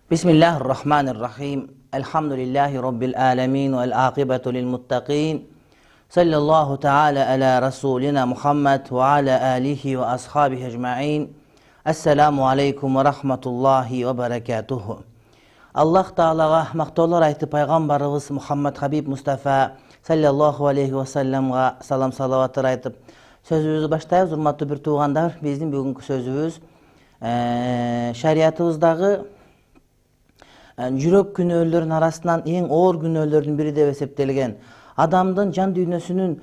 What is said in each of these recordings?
Bismillahirrahmanirrahim. Elhamdülillahi Rabbil alemin ve el-âkıbetu lil-muttaqin. Sallallahu teala ala Rasulina Muhammed ve ala alihi ve ashabihi ecma'in. Esselamu aleykum ve rahmetullahi ve berekatuhu. Allah Teala'ga maqtawlar aytib Peygamberimiz Muhammed Habib Mustafa sallallahu aleyhi ve sellem'ga salam salavatlar aytib sözümüzü başlayız. Hurmatly bir tuğandar, bizning bugünkü sözümüz şariatımızdağı жүрөк күнөөлөрүнүн арасынан эң оор күнөөлөрдүн бири деп эсептелген, адамдын жан дүйнөсүнүн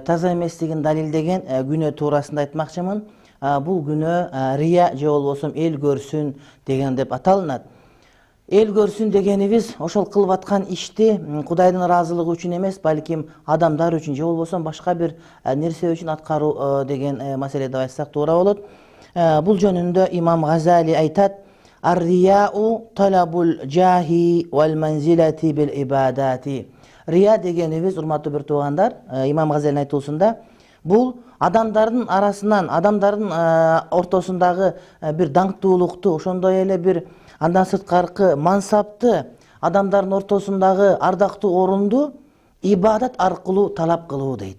таза эместигин далилдеген күнөө туурасында айтмакчымын. Бул күнөө рия же болбосо эл көрсүн деген деп аталынат. Эл көрсүн дегенибиз ошол кылып аткан ишти Кудайдын ыраазылыгы үчүн эмес, балким адамдар үчүн же болбосо башка бир нерсе үчүн аткаруу деген маселе деп айтсак туура болот. Бул жөнүндө имам Газали айтат: Ар-рияу талабул джахи вал манзилати бил ибадати. Рия дегенибиз, урматтуу бир туугандар, имам Газалинин айтуусунда, бул адамдардын арасынан, адамдардын ортосундагы бир даңктуулукту, ошондой эле бир андан сырткаркы мансапты, адамдардын ортосундагы ардактуу орунду ибадат аркылуу талап кылуу дейт.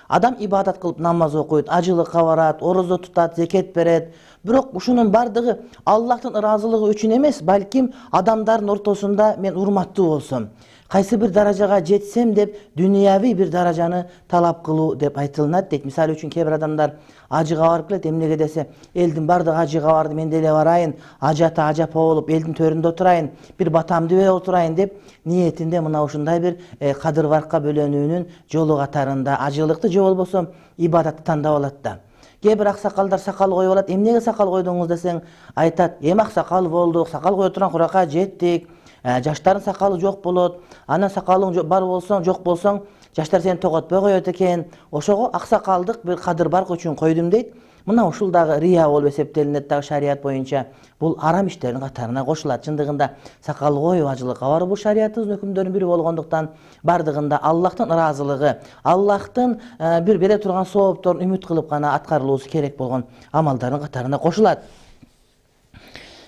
Адам ибадат кылып намаз окуйт, ажылыкка барат, орозо тутат, зекет берет. Бирок ушунун бардыгы Аллахтын ыраазылыгы үчүн эмес, балким адамдардын ортосунда мен урматтуу болсом, кайсы бир даражага жетсем деп дүйнөви бир даражаны талап кылуу деп айтылынат дейт. Мисалы үчүн кээ бир адамдар ажыга барып келет, эмнеге десе, элдин бардыгы ажыга барды, мен деле барайын, ажата ажапа болуп, элдин төрүндө отурайын, бир батамды берип отурайын деп ниетинде мына ушундай бир кадыр баркка бөлөнүүнүн жолу катарында ажылыкты же болбосо ибадатты тандап алат да. Кээ бир аксакалдар сакал коюп алат. Эмнеге сакал койдуңуз десең, айтат: эми аксакал болдук, сакал кое турган куракка жеттик, жаштардын сакалы жок болот, анан сакалың бар болсоң, жок болсоң, жаштар сени тоготпой коет экен. Ошого аксакалдык бир кадыр барк үчүн койдум дейт. Мына ушул дагы рия болуп эсептелинет дагы шарият боюнча. Бул арам иштердин катарына кошулат. Чындыгында сакал коюп ажылыкка баруу бул шариятыбыздын өкүмдөрүнүн бири болгондуктан бардыгында Аллахтын ыраазылыгы, Аллахтын бир бере турган соопторун үмүт кылып гана аткарылуусу керек болгон амалдардын катарына кошулат.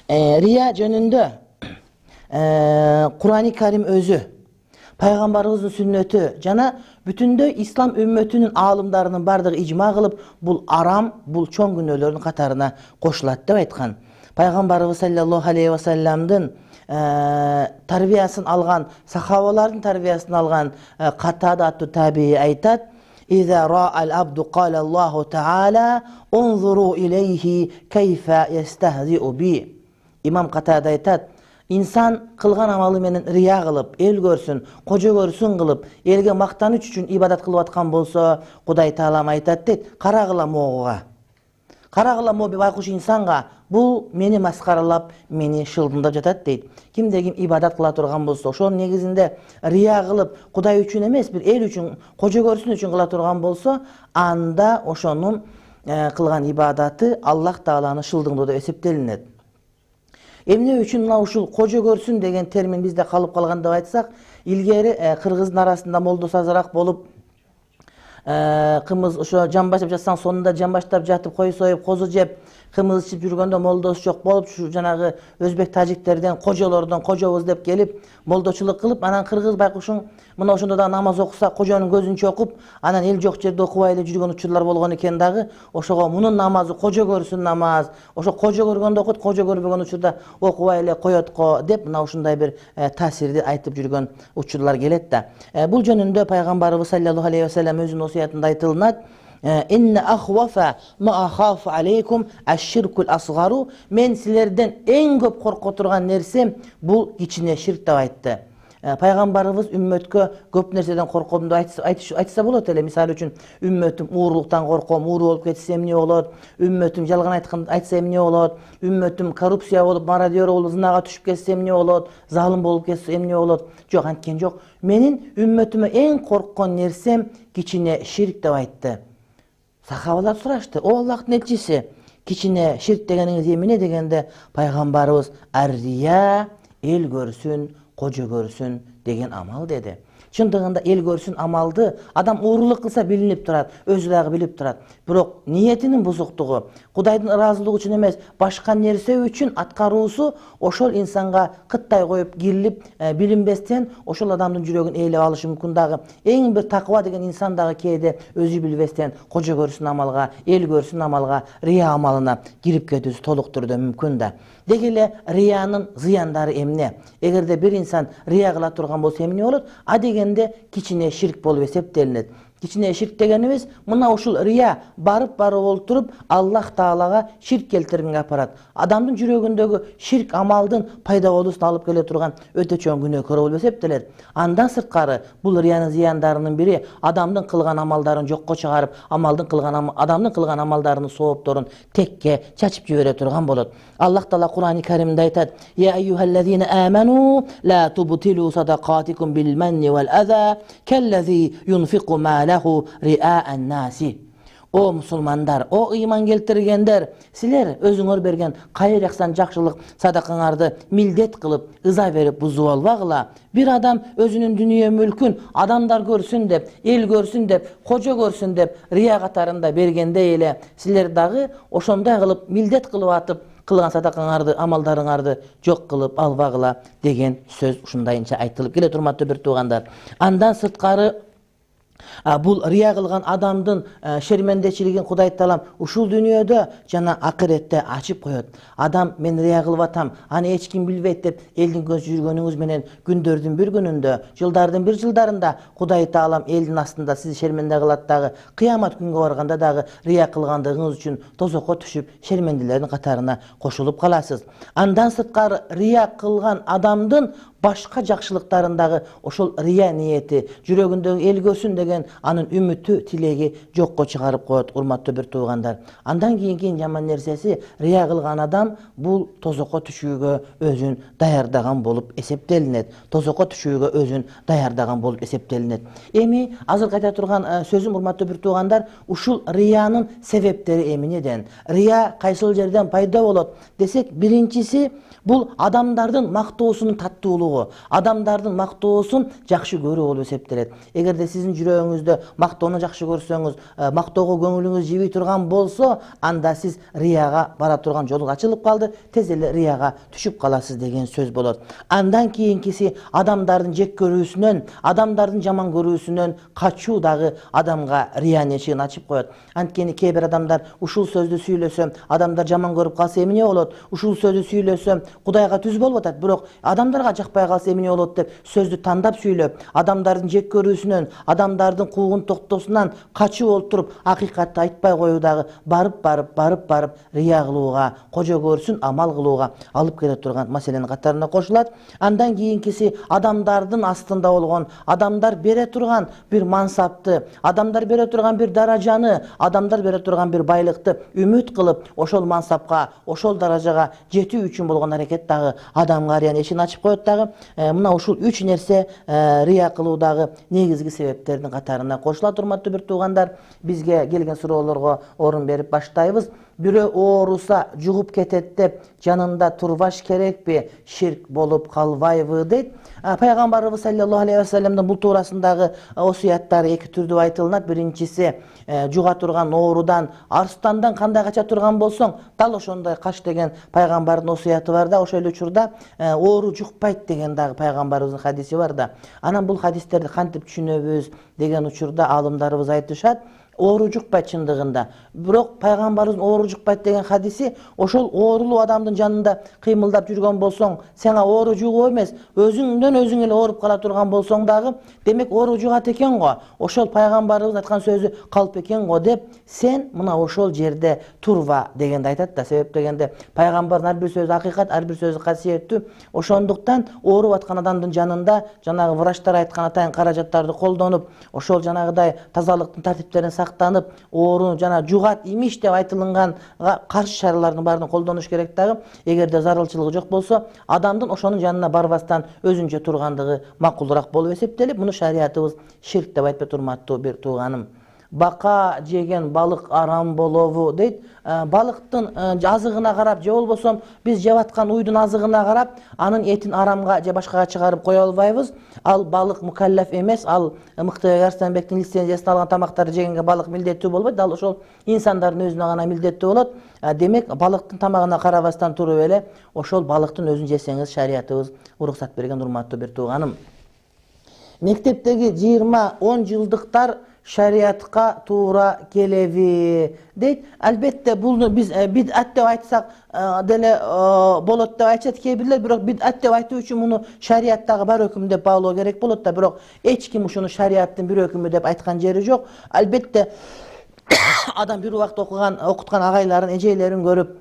Рия жөнүндө Кур'ан-ы Карим өзү, Пайгамбарыбыздын сүннөтү жана бүтүндөй ислам үммөтүнүн аалымдарынын бардыгы ижма кылып, бул арам, бул чоң күнөөлөрдүн катарына кошулат деп айткан. Пайгамбарыбыз саллаллаху алейхи ва салламдын тарбиясын алган, сахабалардын тарбиясын алган Катада аттуу таби айтат: «Иза ра'ал абду кала Аллаху та'ала унзуру илейхи кайфа ястахзиу би». Имам Катада айтат: инсан кылган амалы менен рия кылып, эл көрсүн, кожо көрсүн кылып, элге мактаныч үчүн ибадат кылып аткан болсо, Кудай Таалам айтат дейт: карагыла могуга. Карагыла мо байкуш инсанга, бул мени маскаралап, мени шылдындап жатат дейт. Кимде-ким ибадат кыла турган болсо, ошонун негизинде рия кылып, Кудай үчүн эмес, бир эл үчүн, кожо көрсүн үчүн кыла турган болсо, анда ошонун кылган ибадаты Аллах Тааланы шылдыңдоо деп эсептелинет. Эмне үчүн мына ушул кожо көрсүн деген термин бизде калып калган деп айтсак, илгери кыргыздын арасында молдос азыраак болуп, кымыз ошо жамбаштап жатсаң, сонунда жамбаштап жатып, кой союп, козу жеп, кымыз ичип жүргөндө молдос жок болуп, жанагы өзбек тажиктерден, кожолордон кожобуз деп келип, молдочулук кылып, анан кыргыз байкушуң мына ошондо да намаз окуса, кожонун көзүнчө окуп, анан эл жок жерде окубай эле жүргөн учурлар болгон экен дагы. Ошого мунун намазы кожо көрсүн намаз, ошо кожо көргөндө окуйт, кожо көрбөгөн учурда окубай эле коет го деп, мына ушундай бир таасирди айтып жүргөн учурлар келет да. Бул жөнүндө Пайгамбарыбыз саллаллаху алейхи ва саллям өзүнүн осуятында айтылынат: «Инна ахвафа ма ахафу алейкум аш-ширкул асгару». Мен силерден эң көп корко турган нерсем бул кичине ширк деп айтты. Пайгамбарыбыз үммөткө көп нерседен корком деп айтса болот эле. Мисалы үчүн, үммөтүм уурлуктан корком, ууру болуп кетсе эмне болот? Үммөтүм жалган айтса эмне болот? Үммөтүм коррупция болуп, мародер болуп, зынага түшүп кетсе эмне болот? Залым болуп кетсе эмне болот? Жок, анткен жок. Менин үммөтүмө эң корккон нерсем кичине ширк деп айтты. Сахабалар сурашты: «О Аллахтын элчиси, кичине ширк дегениңиз эмне?» дегенде, Пайгамбарыбыз: «Ар-рия, эл көрсүн, кожо көрсүн деген амал» деди. Чындыгында эл көрсүн амалды адам уурулук кылса билинип турат, өзү дагы билип турат. Бирок ниетинин бузуктугу, Кудайдын ыраазылыгы үчүн эмес, башка нерсе үчүн аткаруусу ошол инсанга кыттай коюп кирилип, билинбестен ошол адамдын жүрөгүн ээлеп алышы мүмкүн дагы. Эң бир такыба деген инсан дагы кээде өзү билбестен кожо көрсүн амалга, эл көрсүн амалга, рия амалына кирип кетүүсү толук түрдө мүмкүн да. Деги эле риянын зыяндары эмне? Эгерде бир инсан рия кыла турган болсо эмне болот? А дегенде кичине ширк болуп эсептелинет. Кичине ширк дегенибиз мына ушул рия барып олтуруп Аллах Таалага ширк келтиргенге апарат. Адамдын жүрөгүндөгү ширк амалдын пайда болуусуна алып келе турган өтө чоң күнөөкөр болуп эсептелет. Андан сырткары бул риянын зыяндарынын бири адамдын кылган амалдарын жокко чыгарып, адамдын кылган амалдарынын соопторун текке чачып жибере турган болот. Аллах Таала Кур'ан-ы Каримде айтат: "Я ayyuhallazina amanu la tubtilu sadaqatikum bil manni wal adha kallazi yunfiqu malahu ria'an nasi." О мусулмандар, о ыйман келтиргендер, силер өзүңөр берген кайыр аксан жакшылык садакаңарды милдет кылып, ыза берип бузуп албагыла. Бир адам өзүнүн дүнүйө мүлкүн адамдар көрсүн деп, эл көрсүн деп, кожо көрсүн деп рия катарында бергенде эле силер дагы ошондой кылып милдет кылып атып кылган садакаңарды, амалдарыңарды жок кылып албагыла деген сөз ушундайынча айтылып келет, урматтуу бир туугандар. Андан сырткары бул рия кылган адамдын шермендечилигин Кудай Таалам ушул дүнүйөдө жана акыретте ачып коет. Адам мен рия кылып атам, аны эч ким билбейт деп элдин көз жүргөнүңүз менен күндөрдүн бир күнүндө, жылдардын бир жылдарында Кудай Таалам элдин астында сизди шерменде кылат дагы, кыямат күнгө барганда дагы рия кылгандыгыңыз үчүн тозокко түшүп, шерменделердин катарына кошулуп каласыз. Андан сырткары рия кылган адамдын башка жакшылыктарындагы ошол рия ниети, жүрөгүндөгү эл көрсүн деген анын үмүтү, тилеги жокко чыгарып коет, урматтуу бир туугандар. Андан кийинки жаман нерсеси, рия кылган адам бул тозокко түшүүгө өзүн даярдаган болуп эсептелинет. Тозокко түшүүгө өзүн даярдаган болуп эсептелинет. Эми азыр айта турган сөзүм, урматтуу бир туугандар, ушул риянын себептери эмнеден? Рия кайсыл жерден пайда болот десек, биринчиси бул адамдардын мактоосунун таттуулугу, адамдардын мактоосун жакшы көрүү болуп эсептелет. Эгерде сиздин жүрөгүңүздө мактоону жакшы көрсөңүз, мактоого көңүлүңүз жибий турган болсо, анда сиз рияга бара турган жолуңуз ачылып калды, тез эле рияга түшүп каласыз деген сөз болот. Андан кийинкиси адамдардын жек көрүүсүнөн, адамдардын жаман көрүүсүнөн качуу дагы адамга риянын эшигин ачып коет. Анткени кээ бир адамдар ушул сөздү сүйлөсөм, адамдар жаман көрүп калса эмне болот? Ушул сөздү сүйлөсөм, Кудайга түз болуп атат, бирок адамдарга жакпай калса эмне болот деп сөздү тандап сүйлөп, адамдардын жек көрүүсүнөн, адамдардын куугун токтосунан качып олтуруп, акыйкатты айтпай коюу дагы барып рия кылууга, кожо көрсүн амал кылууга алып келе турган маселенин катарына кошулат. Андан кийинкиси адамдардын астында болгон, адамдар бере турган бир мансапты, адамдар бере турган бир даражаны, адамдар бере турган бир байлыкты үмүт кылып, ошол мансапка, ошол даражага жетүү үчүн болгон аракет дагы адамга риянын эшигин ачып коет дагы. Мына ушул үч нерсе рия кылуудагы негизги себептердин катарына кошулат, урматтуу бир туугандар. Бизге келген суроолорго орун берип баштайбыз. Бирөө ооруса жугуп кетет деп жанында турбаш керекпи? Ширк болуп калбайбы дейт. Пайгамбарыбыз саллаллаху алейхи ва салламдын бул туурасындагы осуяттары эки түрдүү айтылат. Биринчиси, жуга турган оорудан, арстандан кандай кача турган болсоң, дал ошондой кач деген пайгамбардын осуяты бар да. Ошол учурда оору жукпайт деген дагы пайгамбарыбыздын хадиси бар да. Анан бул хадистерди кантип түшүнөбүз деген учурда алымдарыбыз айтышат. Оору жукпайт чындыгында. Бирок пайгамбарыбыздын оору жукпайт деген хадиси ошол оорулуу адамдын жанында кыймылдап жүргөн болсоң, сага оору жугуу эмес, өзүңдөн өзүң эле ооруп кала турган болсоң дагы, демек оору жугат экен го. Ошол пайгамбарыбыз айткан сөзү калп экен го деп, сен мына ошол жерде турба дегенди айтат да. Себеп дегенде пайгамбардын ар бир сөзү акыйкат, ар бир сөзү касиеттүү. Ошондуктан ооруп аткан адамдын жанында жанагы врачтар айткан атайын каражаттарды колдонуп, ошол жанагыдай тазалыктын тартиптерин сактанып, оору жана жугат имиш деп айтылганга каршы чаралардын баарын колдонуш керек дагы. Эгерде зарылчылыгы жок болсо, адамдын ошонун жанына барбастан өзүнчө тургандыгы макулураак болуп эсептелип, муну шариятыбыз ширк деп айтпайт, урматтуу бир тууганым. бака жеген балык арам болобу дейт. Балыктын азыгына карап же болбосо биз жеп аткан уйдун азыгына карап анын этин арамга же башкага чыгарып кое албайбыз. Ал балык мукаллаф эмес, ал Мыктыбек Арстанбектин лицензиясын алган тамактарды жегенге балык милдеттүү болбойт. Ал ошол инсандардын өзүнө гана милдеттүү болот. Демек балыктын тамагына карабастан туруп эле ошол балыктын өзүн жесеңиз шариятыбыз уруксат берген, урматтуу бир тууганым. Мектептеги 20-10 жылдыктар шариатка туура келеби дейт. Албетте бул биз бидат деп айтсак деле болот деп айтышат кээ бирлер, бирок бидат деп айтуу үчүн муну шариаттагы бар өкүм деп баалоо керек болот да, бирок эч ким ушуну шариаттын бир өкүмү деп айткан жери жок. Албетте адам бир убакта окуткан агайларын, эжейлерин көрүп,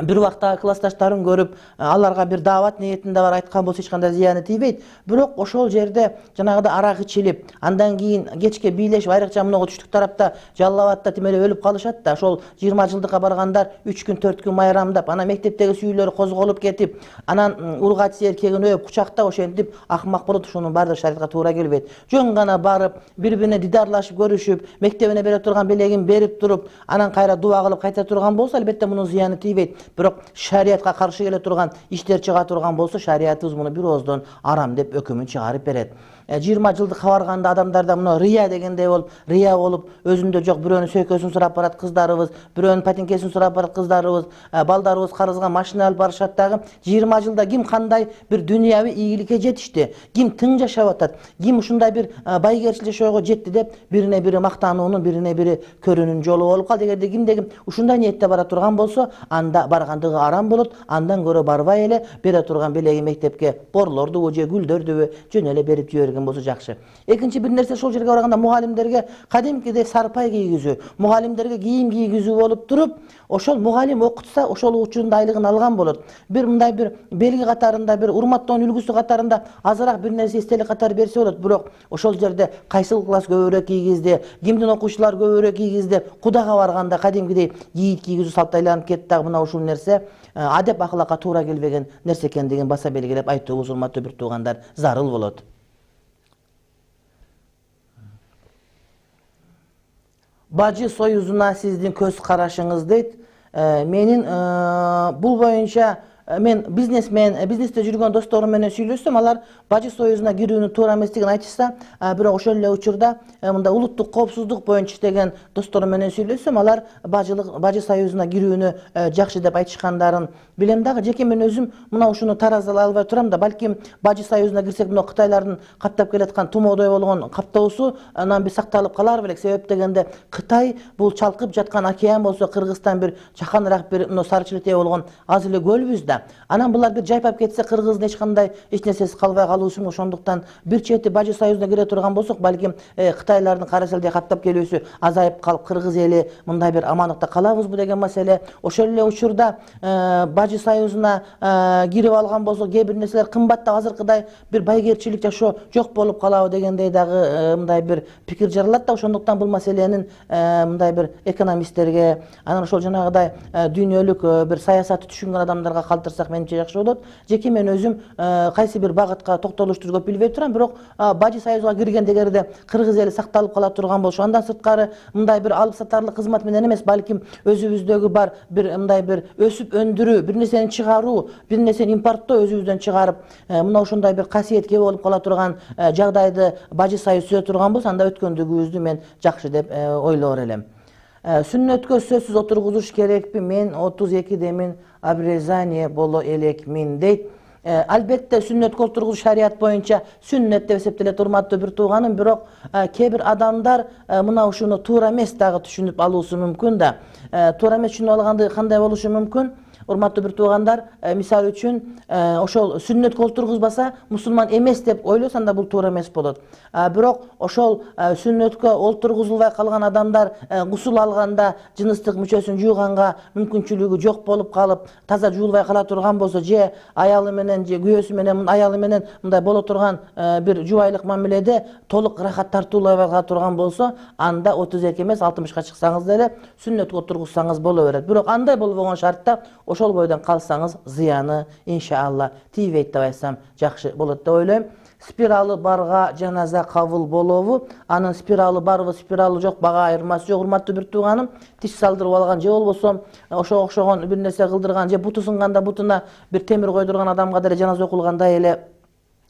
бир убакта классташтарын көрүп, аларга бир даават ниетинде бар айткан болсо эч кандай зыяны тийбейт. Бирок ошол жерде жанагыда арак ичилип, андан кийин кечке бийлешип, айрыкча мына түштүк тарапта Жалал-Абадта тим эле өлүп калышат да. Ошол 20 жылдыкка баргандар 3 күн 4 күн майрамдап, анан мектептеги сүйүүлөрү козголуп кетип, анан ургач эркегин өп кучактап ошентип акмак болот. Ушунун баардыгы шариатка туура келбейт. Жөн гана барып, бири-бирине дидарлашып көрүшүп, мектебине бере турган белегин берип туруп, анан кайра дуа кылып кайта турган болсо, албетте мунун зыяны тийбейт. Бирок шариатка каршы келе турган иштер чыга турган болсо, шариатыбыз муну бир ооздон арам деп өкүмүн чыгарып берет. 20 жылдыкка барганда адамдарда мына рия дегендей болуп, рия болуп, өзүндө жок бирөөнүн сөйкөсүн сурап барат кыздарыбыз, бирөөнүн патинкесин сурап барат кыздарыбыз, балдарыбыз карызга машина алып барышат дагы. 20 жылда ким кандай бир дүйнөбү ийгиликке жетишти, ким тың жашап атат, ким ушундай бир байгерчил жашоого жетти деп бирине бири мактануунун, бирине бири көрүүнүн жолу болуп калды. Эгерде кимде ушундай ниетте бара турган болсо, анда баргандыгы арам болот. Андан көрө барбай эле бере турган белеги мектепке борлордубу же гүлдөрдүбү жөн эле берип жиберген болсо жакшы. Экинчи бир нерсе, ошол жерге барганда мугалимдерге кадимкидей сарпай кийгизүү, мугалимдерге кийим кийгизүү болуп туруп, ошол мугалим окутса, ошол учурунда айлыгын алган болот. Бир мындай бир белги катарында, бир урматтоонун үлгүсү катарында азыраак бир нерсе эстелик катары берсе болот. Бирок ошол жерде кайсыл класс көбүрөөк кийгизди, кимдин окуучулары көбүрөөк кийгизди, Кудага барганда кадимкидей кийит кийгизүү салтта айланып кетти дагы. Мына ушул нерсе адеп акылакка туура келбеген нерсе экендигин баса белгилеп айтуубуз, урматтуу бир туугандар, зарыл болот. Бажы союзуна сиздин көз карашыңыз дейт. Менин бул боюнча мен бизнесте жүргөн досторум менен сүйлөшсөм, алар бажы союзуна кирүүнүн туура эместигин айтышса, бирок ошол эле учурда мындай улуттук коопсуздук боюнча иштеген досторум менен сүйлөшсөм, алар бажы союзуна кирүүнү жакшы деп айтышкандарын билем дагы. Жеке мен өзүм мына ушуну таразалай албай турам да, балким бажы союзуна кирсек, мына Кытайлардын каптап келаткан тумоодой болгон каптоосу анан бир сакталып калар белек. Себеп дегенде Кытай бул чалкып жаткан океан болсо, Кыргызстан бир жаканыраак бир сары чилтей болгон аз эле көлбүз да. Анан булар бир жайпап кетсе, Кыргыздын эч кандай эч нерсеси калбай калуусу. Ошондуктан бир чети бажы союзуна кире турган болсок, балким Кытайлардын кара селдей каптап келүүсү азайып калып, Кыргыз эли мындай бир амандыкта калабызбы деген маселе. Ошол эле учурда бажы союзуна кирип алган болсок, кээ бир нерселер кымбаттап, азыркыдай бир байгерчилик жашоо жок болуп калабы дегендей дагы мындай бир пикир жаралат да. Ошондуктан бул маселенин мындай бир экономисттерге, анан ошол жанагыдай дүйнөлүк бир саясатты түшүнгөн адамдарга калтырсак менимче жакшы болот. Жеке мен өзүм кайсы бир багытка токтолуштур көп билбей турам, бирок бажы союзга киргендегерде Кыргыз эли сакталып кала турган болчу. Андан сырткары мындай бир алып сатарлык кызмат менен эмес, балким өзүбүздөгү бар бир мындай бир өсүп өндүрүү, бир нерсени чыгаруу, бир нерсени импорттоо, өзүбүздөн чыгарып, мына ошондой бир касиетке болуп кала турган жагдайды бажы союз түзө турган болсо, анда өткөндүгүбүздү мен жакшы деп ойлоор элем. Сүннөткө сөзсүз отургузуш керекпи? Мен 32-демин обрезание боло элекмин дейт. Албетте сүннөткө отургузуш шарият боюнча сүннөт деп эсептелет, урматтуу бир тууганым. Бирок кээ бир адамдар мына ушуну туура эмес дагы түшүнүп алуусу мүмкүн да. Туура эмес түшүнүп алганды кандай болушу мүмкүн? Урматтуу бир туугандар, мисалы үчүн ошол сүннөткө олтургузбаса мусулман эмес деп ойлосо, анда бул туура эмес болот. Бирок ошол сүннөткө олтургузулбай калган адамдар гусул алганда жыныстык мүчөсүн жууганга мүмкүнчүлүгү жок болуп калып, таза жуулбай кала турган болсо, же аялы менен же күйөөсү менен, аялы менен мындай боло турган бир жубайлык мамиледе толук рахат тартуулай кала турган болсо, анда 32 эмес 60ка чыксаңыз деле сүннөткө отургузсаңыз боло берет. Бирок андай болбогон шартта ошол бойдон калсаңыз зыяны иншалла тийбейт деп айтсам жакшы болот деп ойлойм. Spirалы барга жаназа кабыл болобу, анын спиралы барбы, спиралы жок, бага айырмасы жок. Урматтуу бир тууганым, тиш салдырып алган же болбосо ошого окшогон бир нерсе кылдырган же буту сынганда бутуна бир темир койдурган адамга деле жаназа окулгандай эле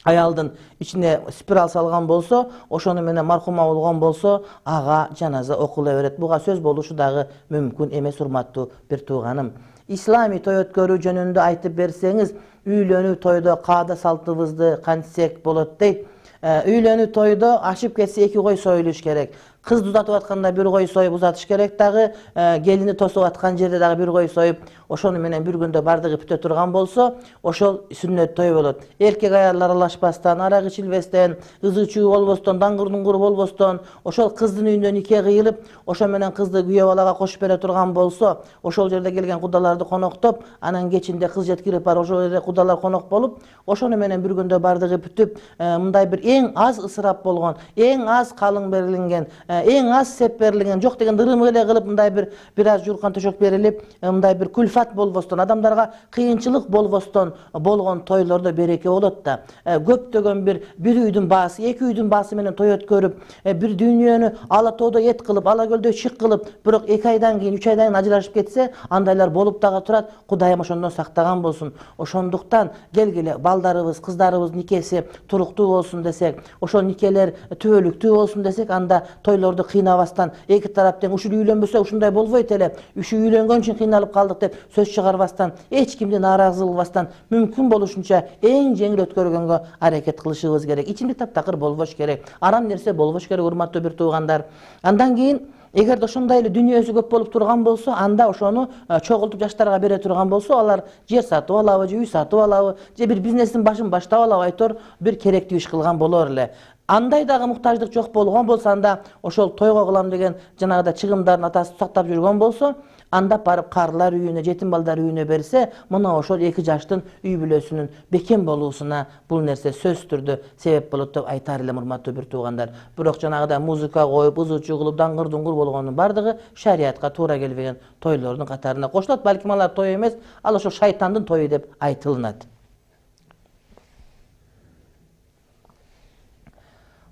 аялдын ичине спирал салган болсо, ошону менен мархума болгон болсо, ага жаназа окула берет. Буга сөз болушу дагы мүмкүн эмес, урматтуу бир тууганым. Ислами той өткөрүү жөнүндө айтып берсеңиз, үйлөнүү тойдо каада салтыбызды кантсек болот дейт. Үйлөнүү тойдо ашып кетсе 2 кой союлуш керек. Кызды узатып атканда 1 кой союп узатыш керек, дагы келини тосуп аткан жерде дагы 1 кой союп, ошону менен бир күндө бардыгы бүтө турган болсо, ошол сүннөт той болот. Эркек аялдар аралашпастан, арак ичилбестен, ызы чуу болбостон, даңгыр-дуңгур болбостон, ошол кыздын үйүндө нике кыйылып, ошо менен кызды күйөө балага кошуп бере турган болсо, ошол жерде келген кудаларды коноктоп, анан кечинде кыз жеткирип барып, ошол жерде кудалар конок болуп, ошону менен бир күндө бардыгы бүтүп, мындай бир эң аз ысырап болгон, эң аз калың берилген, эң аз сеп берилген, жок дегенде ырым эле кылып мындай бир аз журкан төшөк берилип, мындай бир күлфат болбостон, адамдарга кыйынчылык болбостон болгон тойлордо береке болот да. Көптөгөн бир үйдүн баасы, 2 үйдүн баасы менен той өткөрүп, бир дүйнөнү ала тоодо эт кылып, ала көлдө шик кылып, бирок 2 айдан кийин, 3 айдан кийин ажырашып кетсе, андайлар болуп дагы турат. Кудайым ошондон сактаган болсун. Ошондуктан келгиле балдарыбыз, кыздарыбыз никеси туруктуу болсун десек, ошол никелер түбөлүктүү болсун десек, анда тойлорду кыйнабастан, эки тараптан ушул үйлөнбөсө ушундай болбойт эле, ушу үйлөнгөн үчүн кыйналып калдык деп сөз чыгарбастан, эч кимди нааразы кылбастан, мүмкүн болушунча эң жеңил өткөргөнгө аракет кылышыбыз керек. Ичимдик таптакыр болбош керек. Арам нерсе болбош керек, урматтуу бир туугандар. Андан кийин эгерде ошондой эле дүйнөсү көп болуп турган болсо, анда ошону чогултуп жаштарга бере турган болсо, алар жер сатып алабы, же үй сатып алабы, же бир бизнестин башын баштап алабы, айтор бир керектүү иш кылган болор эле. Андай дагы муктаждык жок болгон болсо, анда ошол тойго кылам деген жанагыда чыгымдарын атасы сактап жүргөн болсо, анда барып карлар үйүнө, жетим балдар үйүнө берсе, мына ошол 2 жаштын үй бүлөсүнүн бекем болуусуна бул нерсе сөзсүз түрдө себеп болот деп айтар элем, урматтуу бир туугандар. Бирок жанагыда музыка коюп, ызы чуу кылып, даңгыр-дуңгур болгонун бардыгы шариятка туура келбеген тойлордун катарына кошулат. Балким алар той эмес, ал ошо шайтандын тою деп айтылынат.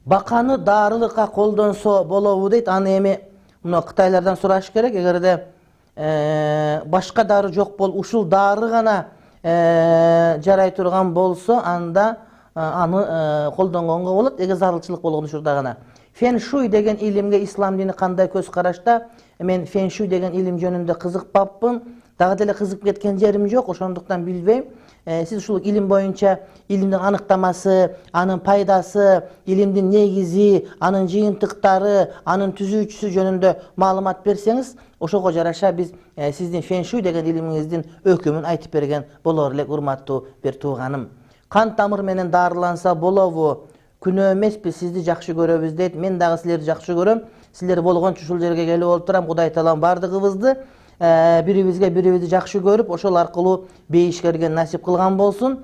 Баканы дарылыкка колдонсо болобу дейт. Аны эми мына Кытайлардан сураш керек. Эгерде башка дары жок ушул дары гана жарай турган болсо, анда аны колдонгонго болот. Эгер зарылчылык болгон учурда гана. Фен-шуй деген илимге ислам дини кандай көз карашта? Мен фен-шуй деген илим жөнүндө кызыкпаппын. Дагы деле кызыгып кеткен жерим жок, ошондуктан билбейм. Сиз ушул илим боюнча илимдин аныктамасы, анын пайдасы, илимдин негизи, анын жыйынтыктары, анын түзүүчүсү жөнүндө маалымат берсеңиз, ошого жараша биз сиздин фен-шуй деген илимиңиздин өкүмүн айтып берген болор элек, урматтуу бир тууганым. Кан тамыр менен дарыланса болобу? Күнөө эмеспи, сизди жакшы көрөбүз дейт. Мен дагы силерди жакшы көрөм. Силер болгончо ушул жерге келип отурам. Кудай таалам бардыгыбызды бирибизге бирибизди жакшы көрүп, ошол аркылуу бейишкерге насип кылган болсун.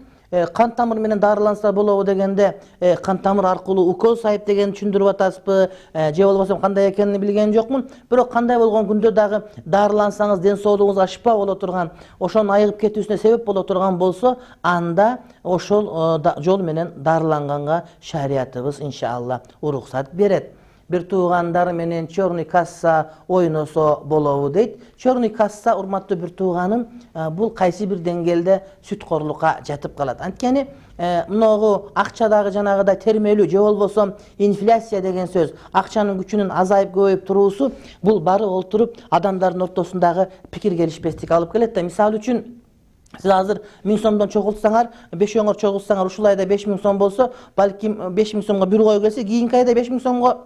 Кан тамыр менен дарыланса болобу дегенде, кан тамыр аркылуу укол сайып деген түшүндүрүп атасызбы, же болбосо кандай экенин билген жокмун. Бирок кандай болгон күндө дагы дарылансаңыз, ден соолугуңузга шифа боло турган, ошонун айыгып кетүүсүнө себеп боло турган болсо, анда ошол жол менен дарыланганга шариятыбыз иншалла уруксат берет. Бир туугандар менен черный касса ойносо болобу дейт. Черный касса, урматтуу бир тууганым, бул кайсы бир деңгээлде сүткорлукка жатып калат. Анткени мыногу акчадагы жанагыдай термелүү же болбосо инфляция деген сөз, акчанын күчүнүн азайып көбөйүп туруусу, бул бары олтуруп адамдардын ортосундагы пикир келишпестикке алып келет да. Мисалы үчүн, сиз азыр 1000 сомдон чогултсаңар, 5 өңөр чогултсаңар, ушул айда 5000 сом болсо, балким 5000 сомго бир кой келсе, кийинки айда 5000 сомго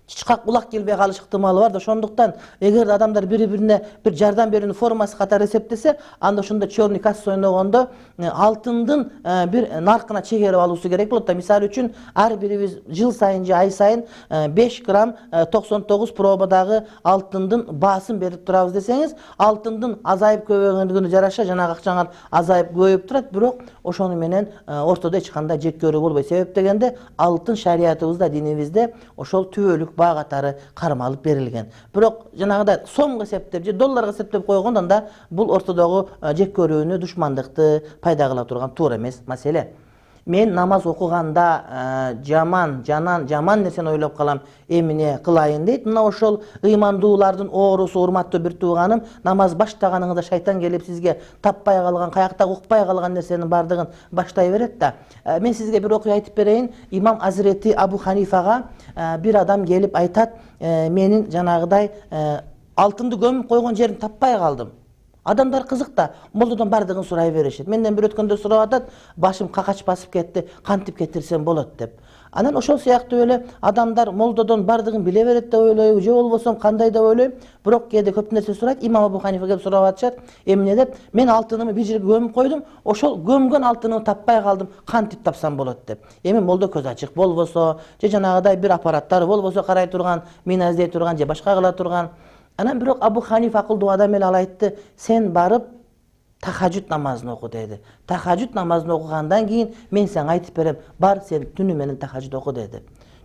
чычкак булак келбей калыш ыктымалы бар да. Ошондуктан эгер адамдар бири-бирине бир жардам берүүнүн формасы катары эсептесе, анда ошондо черный касса ойногондо алтындын бир наркына чегерип алуусу керек болот да. Мисалы үчүн, ар бирибиз жыл сайын же ай сайын 5 грамм 99 пробадагы алтындын баасын берип турабыз десеңиз, алтындын азайып көбөйгөндүгүнө жараша жанагы акчаңар азайып көбөйүп турат, бирок ошону менен ортодо эч кандай жек көрүү болбойт. Себеп дегенде, алтын шариятыбызда, динибизде ошол түбөлүк баа катары кармалып берилген. Бирок жанагыдай сомго эсептеп же долларга эсептеп койгондо, анда бул ортодогу жек көрүүнү, душмандыкты пайда кыла турган туура эмес маселе. Мен намаз окуганда жаман нерсени ойлоп калам, эмне кылайын дейт. Мына ошол ыймандуулардын оорусу, урматтуу бир тууганым, намаз баштаганыңызда шайтан келип сизге таппай калган, каякта укпай калган нерсенин бардыгын баштай берет да. Мен сизге бир окуя айтып берейин. Имам Азирети Абу Ханифага бир адам келип айтат, менин жанагыдай алтынды көмүп койгон жерин таппай калдым. Адамдар кызык да, молдодон бардыгын сурай беришет. Менден бир өткөндө сурап атат, башым какач басып кетти, кантип кетирсем болот деп. Анан ошол сыяктуу эле адамдар молдодон бардыгын биле берет деп ойлойбу, же болбосо кандай деп ойлойм. Бирок кээде көп нерсе сурайт. Имам Абу Ханифа келип сурап атышат, эмне деп, мен алтынымы бир жерге көмүп койдум, ошол көмгөн алтынымы таппай калдым, кантип тапсам болот деп. Эми молдо көз ачык болбосо, же жанагыдай бир аппараттар болбосо карай турган, мени издей турган, же башка кыла турган. Анан бирок Абу Ханифа акылдуу адам эле, ал айтты, сен барып тахажжуд намазын оку деди. Тахажжуд намазын окугандан кийин мен сага айтып берем, бар сен түнү менен тахажжуд оку деди.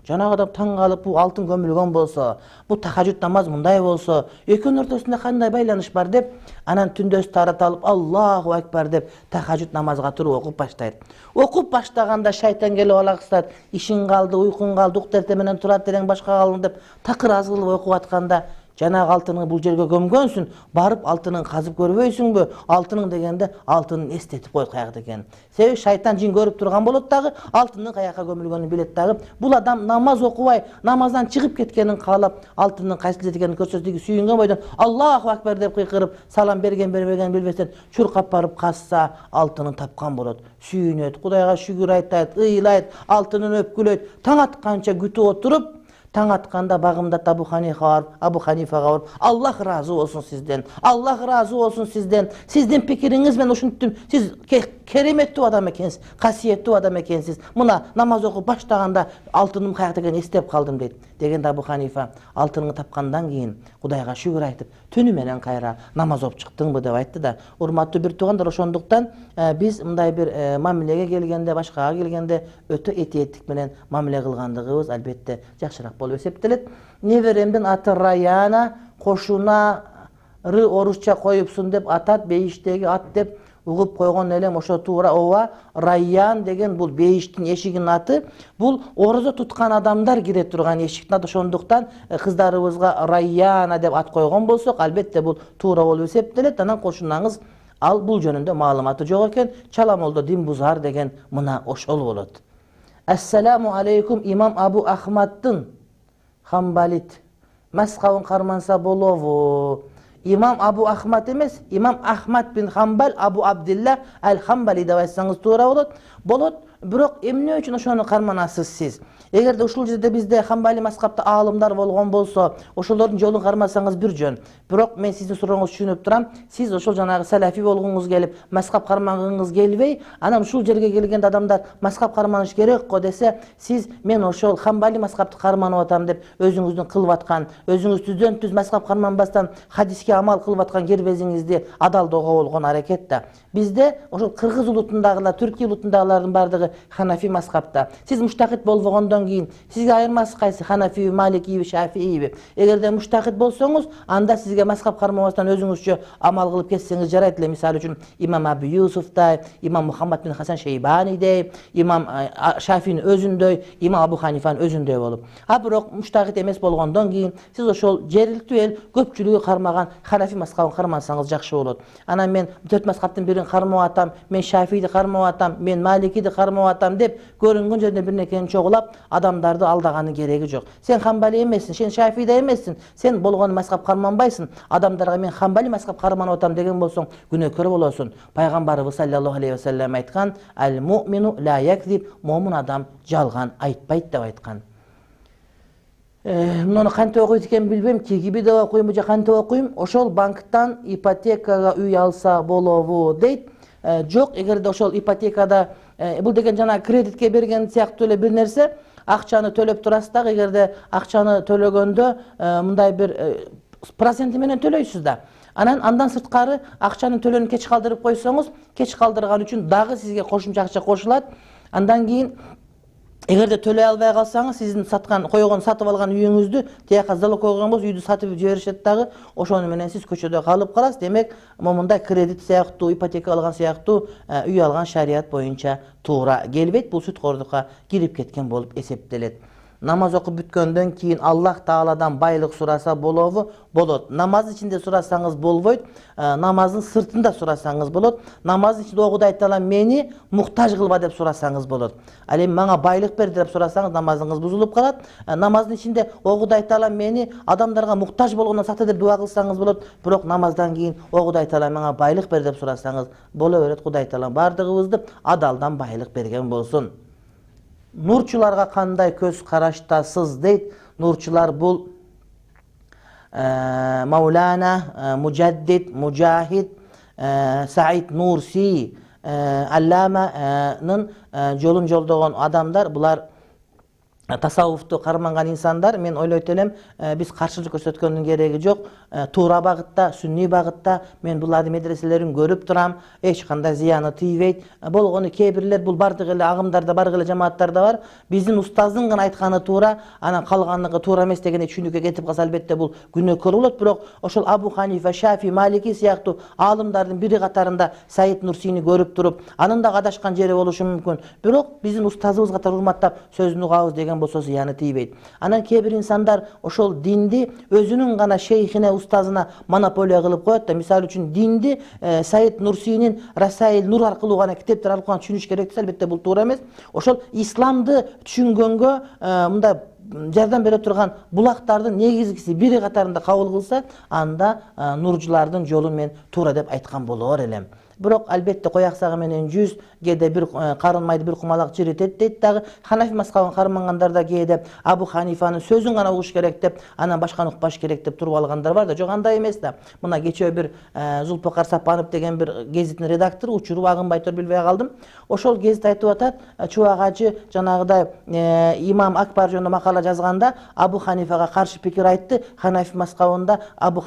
Жанагы адам таң калып, бул алтын көмүлгөн болсо, бул тахажжуд намаз мындай болсо, экөөнүн ортосунда кандай байланыш бар деп, анан түндөс тарата алып, Аллаху акбар деп тахажжуд намазга туруп окуп баштайт. Окуп баштаганда шайтан келип алаксат, ишиң калды, уйкуң калды, уктарте менен турат дерең башка калдың деп такыр аз кылып окуп атканда, жанагы алтыныңы бул жерге көмгөнсүн, барып алтынын казып көрбөйсүңбү? Алтынын дегенде алтынын эстетип коет каякта экенин. Себеби шайтан жин көрүп турган болот дагы, алтынын каякка көмүлгөнүн билет дагы. Бул адам намаз окубай, намаздан чыгып кеткенин каалап, алтынын кайсы жерде экенин көрсөтүп сүйүнгөн бойдон Аллаху акбар деп кыйкырып, салам берген бербеген билбестен чуркап барып касса, алтынын тапкан болот. Сүйүнөт, Кудайга шүгүр айтат, ыйлайт, алтынын өпкүлөйт. Таң атканча күтүп отуруп, таң атканда багымдат Абу Ханифага барып, Аллах разы болсун сизден, Аллах разы болсун сизден, сиздин пикириңиз менен ушинтип, сиз кереметтүү адам экенсиз, касиеттүү адам экенсиз. Мына намаз окуп баштаганда алтыным каякта экенин эстеп калдым дейт. Дегенде Абу Ханифа алтыныңды тапкандан кийин Кудайга шүгүр айтып, түнү менен кайра намаз окуп чыктыңбы деп айтты да. Урматтуу бир туугандар, ошондуктан биз мындай бир мамилеге келгенде, башкага келгенде өтө этиеттик менен мамиле кылгандыгыбыз албетте жакшыраак болуп эсептелет. Неберемдин аты Раяна, кошуна ры орусча коюпсун деп атат, бейиштеги ат деп угуп койгон элем, ошо туура. Ооба, Райян деген бул бейиштин эшигинин аты. Бул орозо туткан адамдар кире турган эшиктин аты. Ошондуктан кыздарыбызга Райяна деп ат койгон болсок, албетте бул туура болуп эсептелет. Анан кошунаңыз ал бул жөнүндө маалыматы жок экен. Чаламолдо дин бузар деген мына ошол болот. Ассаламу алейкум. Имам Абу Ахмадтын Хамбалит мазхабын карманса болобу? Имам Абу Ахмад эмес, Имам Ахмад бин Хамбал Абу Абдилла Ал-Хамбали деп айтсаңыз туура болот. Болот, бирок эмне үчүн ошону карманасыз сиз? Эгерде ушул жерде бизде Хамбали мазхабта аалымдар болгон болсо, ошолордун жолун кармасаңыз бир жөн. Бирок мен сиздин сурооңузду түшүнүп турам. Сиз ошол жанагы салафи болгоңуз келип, мазхаб кармагыңыз келбей, анан ушул жерге келгенде адамдар мазхаб карманыш керек го десе, сиз мен ошол Хамбали мазхабты карманып атам деп өзүңүздүн кылып аткан, өзүңүз түздөн түз мазхаб карманбастан хадиске амал кылып аткан кербезиңизди адалдоого болгон аракет да. Бизде ошол кыргыз улутундагылар, Түркия улутундагылардын бардыгы Ханафи мазхабта. Сиз муштахид болбогондон кийин сизге айырмасы кайсы? Ханафиби, Маликиби, Шафииби? Эгерде муштахид болсоңуз, анда сизге мазхаб кармабастан өзүңүзчө амал кылып кетсеңиз жарайт эле. Мисалы үчүн Имам Абу Юсуфтай, Имам Мухаммад бин Хасан Шейбанидей, Имам Шафинин өзүндөй, Имам Абу Ханифанын өзүндөй болуп. А бирок муштахид эмес болгондон кийин сиз ошол жергиликтүү эл көпчүлүгү кармаган Ханафи мазхабын кармансаңыз жакшы болот. Анан мен төрт мазхабтын бирин кармап атам, мен Шафиди кармап атам, мен Маликиди кармап атам деп көрүнгөн жерде бир нерсени чогулап адамдарды алдаганын кереги жок. Сен Хамбали эмессиң, сен Шафиде эмессиң, сен болгон мазхаб карманбайсың. Адамдарга мен Хамбали мазхаб карманып атам деген болсоң, күнөөкөр болосуң. Пайгамбарыбыз саллаллаху алейхи ва саллям айткан: "Ал-муъмину ла якзиб", момун адам жалган айтпайт деп айткан. Муну кантип окуйт экен билбейм, кигиби деп окуймбу же кантип окуйм? Ошол банктан ипотекага үй алса болобу дейт. Жок, эгерде ошол ипотекада бул деген жана кредитке берген сыяктуу эле бир нерсе, акчаны төлөп турасыз дагы, эгерде акчаны төлөгөндө мындай бир проценти менен төлөйсүз да. Андан сырткары акчанын төлөнүп кеч калдырып койсоңуз, кеч калдырган үчүн дагы сизге кошумча акча кошулат. Андан кийин Эгерде төлөй албай калсаңыз, сиздин сатып алган үйүңүздү тияка залог койгон болсо, үйдү сатып жиберишет дагы, ошону менен сиз көчөдө калып каласыз. Демек, момундай кредит сыяктуу, ипотека алган сыяктуу үй алган шарият боюнча туура келбейт. Бул сүткордукка кирип кеткен болуп эсептелет. Намаз окуп бүткөндөн кийин Аллах Тааладан байлык сураса болобу? Болот. Намаз ичинде сурасаңыз болбойт, намаздын сыртында сурасаңыз болот. Намаздын ичинде о Кудай Таала мени муктаж кылба деп сурасаңыз болот. Ал эми мага байлык бер деп сурасаңыз намазыңыз бузулуп калат. Намаздын ичинде о Кудай Таала мени адамдарга муктаж болгондон сакта деп дуа кылсаңыз болот. Бирок намаздан кийин о Кудай Таала мага байлык бер деп сурасаңыз боло берет. Кудай Таала бардыгыбызды адалдан байлык берген болсун. Нурчуларга кандай көз караштасыз дейт. Нурчулар бул Маулана, Мужаддид, Мужахид, Саид Нурси, Алламанын жолун жолдогон адамдар. Булар тасаввуфту карманган инсандар. Мен ойлойт элем, биз каршылык көрсөткөндүн кереги жок. Туура багытта, сүнний багытта мен булардын медреселерин көрүп турам. Эч кандай зыяны тийбейт. Болгону кээ бирлер бул бардык эле агымдарда, бардык эле жамааттарда бар. Биздин устаздын гана айтканы туура, анан калгандыгы туура эмес дегенде түшүнүккө кетип калса, албетте бул күнөөкөр болот. Бирок ошол Абу Ханифа, Шафи, Малики сыяктуу аалымдардын бири катарында Саид Нурсини көрүп туруп, анын да адашкан жери болушу мүмкүн. Бирок биздин устазыбыз катары урматтап сөзүн угабыз деген болсо зыяны тийбейт. Анан кээ бир инсандар ошол динди өзүнүн гана шейхине, устазына монополия кылып коет да. Мисалы үчүн динди Саид Нурсинин Расаил Нур аркылуу гана, китептер аркылуу түшүнүш керек десе, албетте бул туура эмес. Ошол исламды түшүнгөнгө мындай жардам бере турган булактардын негизгиси бири катарында кабыл кылса, анда нурчулардын жолун мен туура деп айткан болор элем. Бирок албетте кояк сагы менен 100 кээде бир карынмайды, бир кумалак жиритет дейт дагы. Ханафи мазхабын кармангандар да кээде Абу Ханифанын сөзүн гана угуш керек деп, анан башканы укпаш керек деп туруп алгандар бар да. Жок, андай эмес да. Мына кечээ бир Зулпокар Сапанов деген бир гезиттин редактору, учуру агынбай туруп билбей калдым. Ошол гезит айтып атат, Чубак ажы жанагыдай имам Акбар жөнүндө макала жазганда Абу Ханифага каршы пикир айтты. Ханафи мазхабында Абу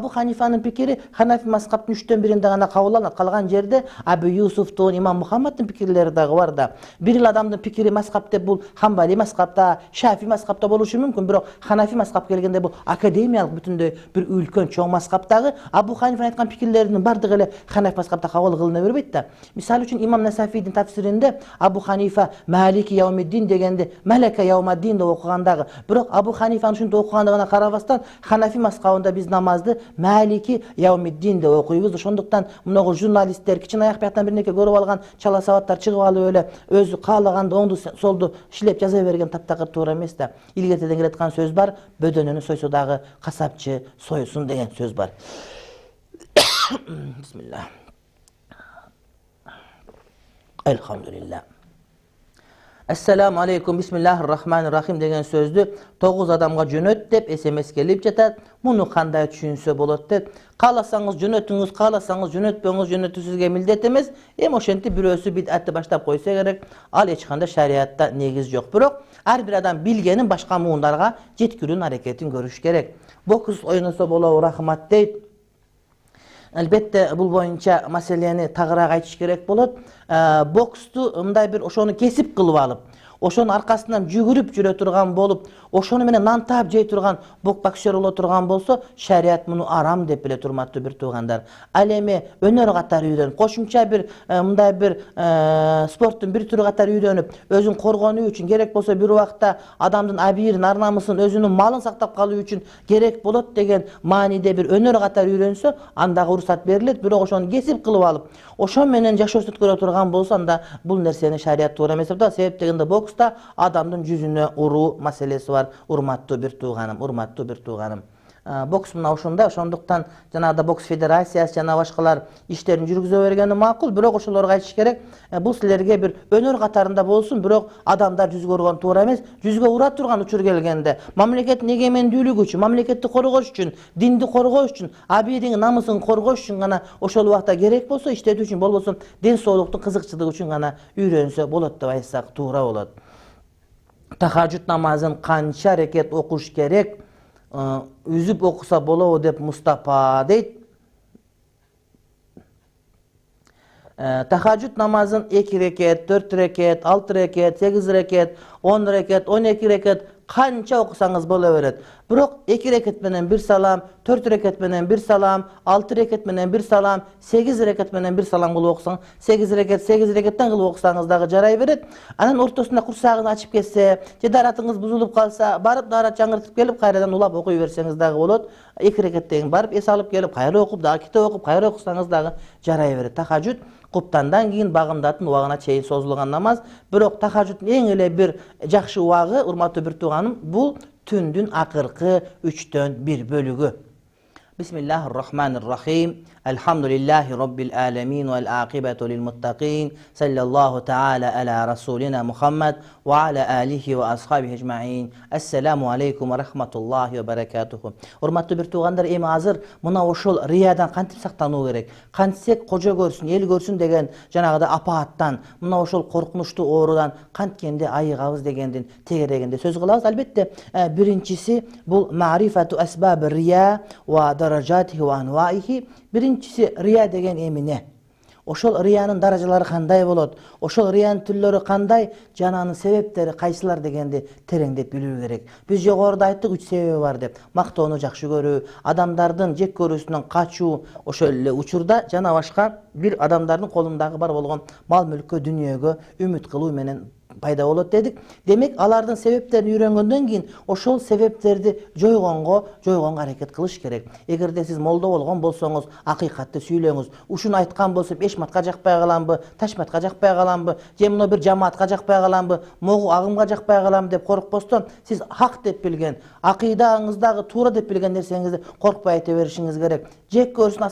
Ханифанын пикири Ханафи мазхабтын 3/1 гана кабыл, калган жерде Абу Юсуфтун, Имам Мухаммадтын пикирлери дагы бар да. Бир эле адамдын пикири мазхаб деп бул Хамбали мазхабта, Шафи мазхабта болушу мүмкүн, бирок Ханафи мазхаб келгенде бул академиялык бүтүндөй бир үлкөн чоң мазхабтагы Абу Ханифа айткан пикирлеринин бардыгы эле Ханафи мазхабта кабыл кылына бербейт да. Мисалы үчүн Имам Насафийдин тафсиринде Абу Ханифа Малики Яумиддин дегенде Малека Яумаддин деп окугандагы, бирок Абу Ханифанын ушинтип окугандыгына карабастан Ханафи мазхабында биз намазды Малики Яумиддин деп окуйбуз. Ошондуктан многу журналисттер, кичине аяк бияктан бир нерсе көрүп алган чала сабаттар чыгып алып эле өзү каалаганда оңду солду шилеп жаза берген таптакыр туура эмес да. Илгертеден келаткан сөз бар, бөдөнөнү сойсо дагы касапчы сойсун деген сөз бар. Бисмилlah. Элхамдулилlah. Ассаламу алейкум, бисмиллахир-рахманир-рахим деген сөздү 9 адамга жөнөт деп SMS келип жатат. Муну кандай түшүнсө болот деп. Кааласаңыз жөнөтүңүз, кааласаңыз жөнөтпөңүз, жөнөтүү сизге милдет эмес. Ошентип бирөөсү бидатты баштап койсо керек, ал эч кандай шариатта негиз жок. Бирок ар бир адам билгенин башка муундарга жеткирүүнүн аракетин көрүш керек. Бокс ойносо болобу, рахмат дейт. Албетте бул боюнча маселени тагыраак айтыш керек болот. Боксту мындай бир ошону кесип кылып алып, ошонун аркасынан жүгүрүп жүрө турган болуп, ошону менен нан таап жей турган боксер боло турган болсо, шарият муну арам деп билет, урматтуу бир туугандар. Ал эми өнөр катары үйрөнүп, кошумча бир мындай бир спорттун бир түрү катары үйрөнүп, өзүн коргонуу үчүн, керек болсо бир убакта адамдын абийирин, ар-намысын, өзүнүн малын сактап калуу үчүн керек болот деген мааниде бир өнөр катары үйрөнсө, андагы уруксат берилет. Бирок ошону кесип кылып алып, ошон менен жашоо өткөрө турган болсо, анда бул нерсени шарият туура эмес деп. Себеп дегенде бокста адамдын жүзүнө уруу маселеси бар, урматтуу бир тууганым. Бокс мына ошондой, ошондуктан жанагыда бокс федерациясы жана башкалар иштерин жүргүзө бергени макул. Бирок ошолорго айтыш керек, бул силерге бир өнөр катарында болсун, бирок адамдар жүзгө урган туура эмес. Жүзгө ура турган учур келгенде, мамлекеттин эгемендүүлүгү үчүн, мамлекетти коргош үчүн, динди коргош үчүн, абийириңин намысын коргош үчүн гана ошол убакта керек болсо, иштетүү үчүн, болбосо ден соолуктун кызыкчылыгы үчүн гана үйрөнсө болот деп айтсак туура болот. Тахажжуд намазын канча рекет окуш керек? Үзүп окуса болобу деп Мустапа дейт. Tahajjud namazın 2 rekat, 4 rekat, 6 rekat, 8 rekat, 10 rekat, 12 rekat kança okusanız bola beret. Biroq 2 rekat menen 1 salam, 4 rekat menen 1 salam, 6 rekat menen 1 salam, 8 rekat menen 1 salam kılıp okusaң, 8 rekattan kılıp okusanız dagı jaray beret. Anан ortasında kursagını açıp kesse, je daratыңыз buzulup kalsa, barıp darat жаңыртып kelip kayradan ulap okuy bersеңiz dagı bolot. 2 rekat degen barıp es alıp gelip kayra okup dagı kitap okup kayra okusanız dagı jaray beret. Tahajjud Куптандан кийин багымдатын убагына чейин созулган намаз. Бирок тахажжудтун эң эле бир жакшы убагы, урматтуу бир тууганым, бул түндүн акыркы 3/1 бөлүгү. Bismillahirrahmanirrahim. Elhamdülillahi Rabbil alemin vel aqibatu lil muttaqin. Sallallahu ta'ala ala rasulina Muhammed ve ala alihi ve ashabihi ecma'in. Esselamu aleykum ve rahmatullahi ve berekatuhu. Urmatlı bir tuğanlar emi hazır muna oşol riyadan kantip saktanu gerek. Kantsek koca görsün, el görsün degen janagıda apaattan, muna oşol korkunçlu oğrudan kantkende ayıgabız degendin tegeregende söz kılabız. Elbette birincisi bu ma'rifatu esbab riya ve darajatihi ve anvaihi. Birincisi riya degen emine. Oşol riyanın darajalары kандай bolot? Oşol riyanın türleri kандай? Jananın sebepleri kaysylar degendi terengdep bilүү gerek. Biz jogorуда ayttık 3 sebebi var dep. Maktooну жакшы көрүү, адамдардын жек көрүүсүнөн качуу, ошол эле учурда жана башка bir адамдардын колундагы бар болгон мал мүлккө, дүнүйөгө үмүт кылуу менен пайда болот дедик. Демек, алардын себептерин үйрөнгөндөн кийин ошол себептерди жойгонго аракет кылыш керек. Эгерде сиз молдо болгон болсоңуз, акыйкатты сүйлөңүз. Ушуну айткан болсом, эшматка жакпай каламбы, ташматка жакпай каламбы, же муну бир жамаатка жакпай каламбы, могу агымга жакпай каламбы деп коркпостон, сиз хак деп билген, акыйдаңыздагы туура деп билген нерсеңизди коркпай айта беришиңиз керек. Жек көрсүн,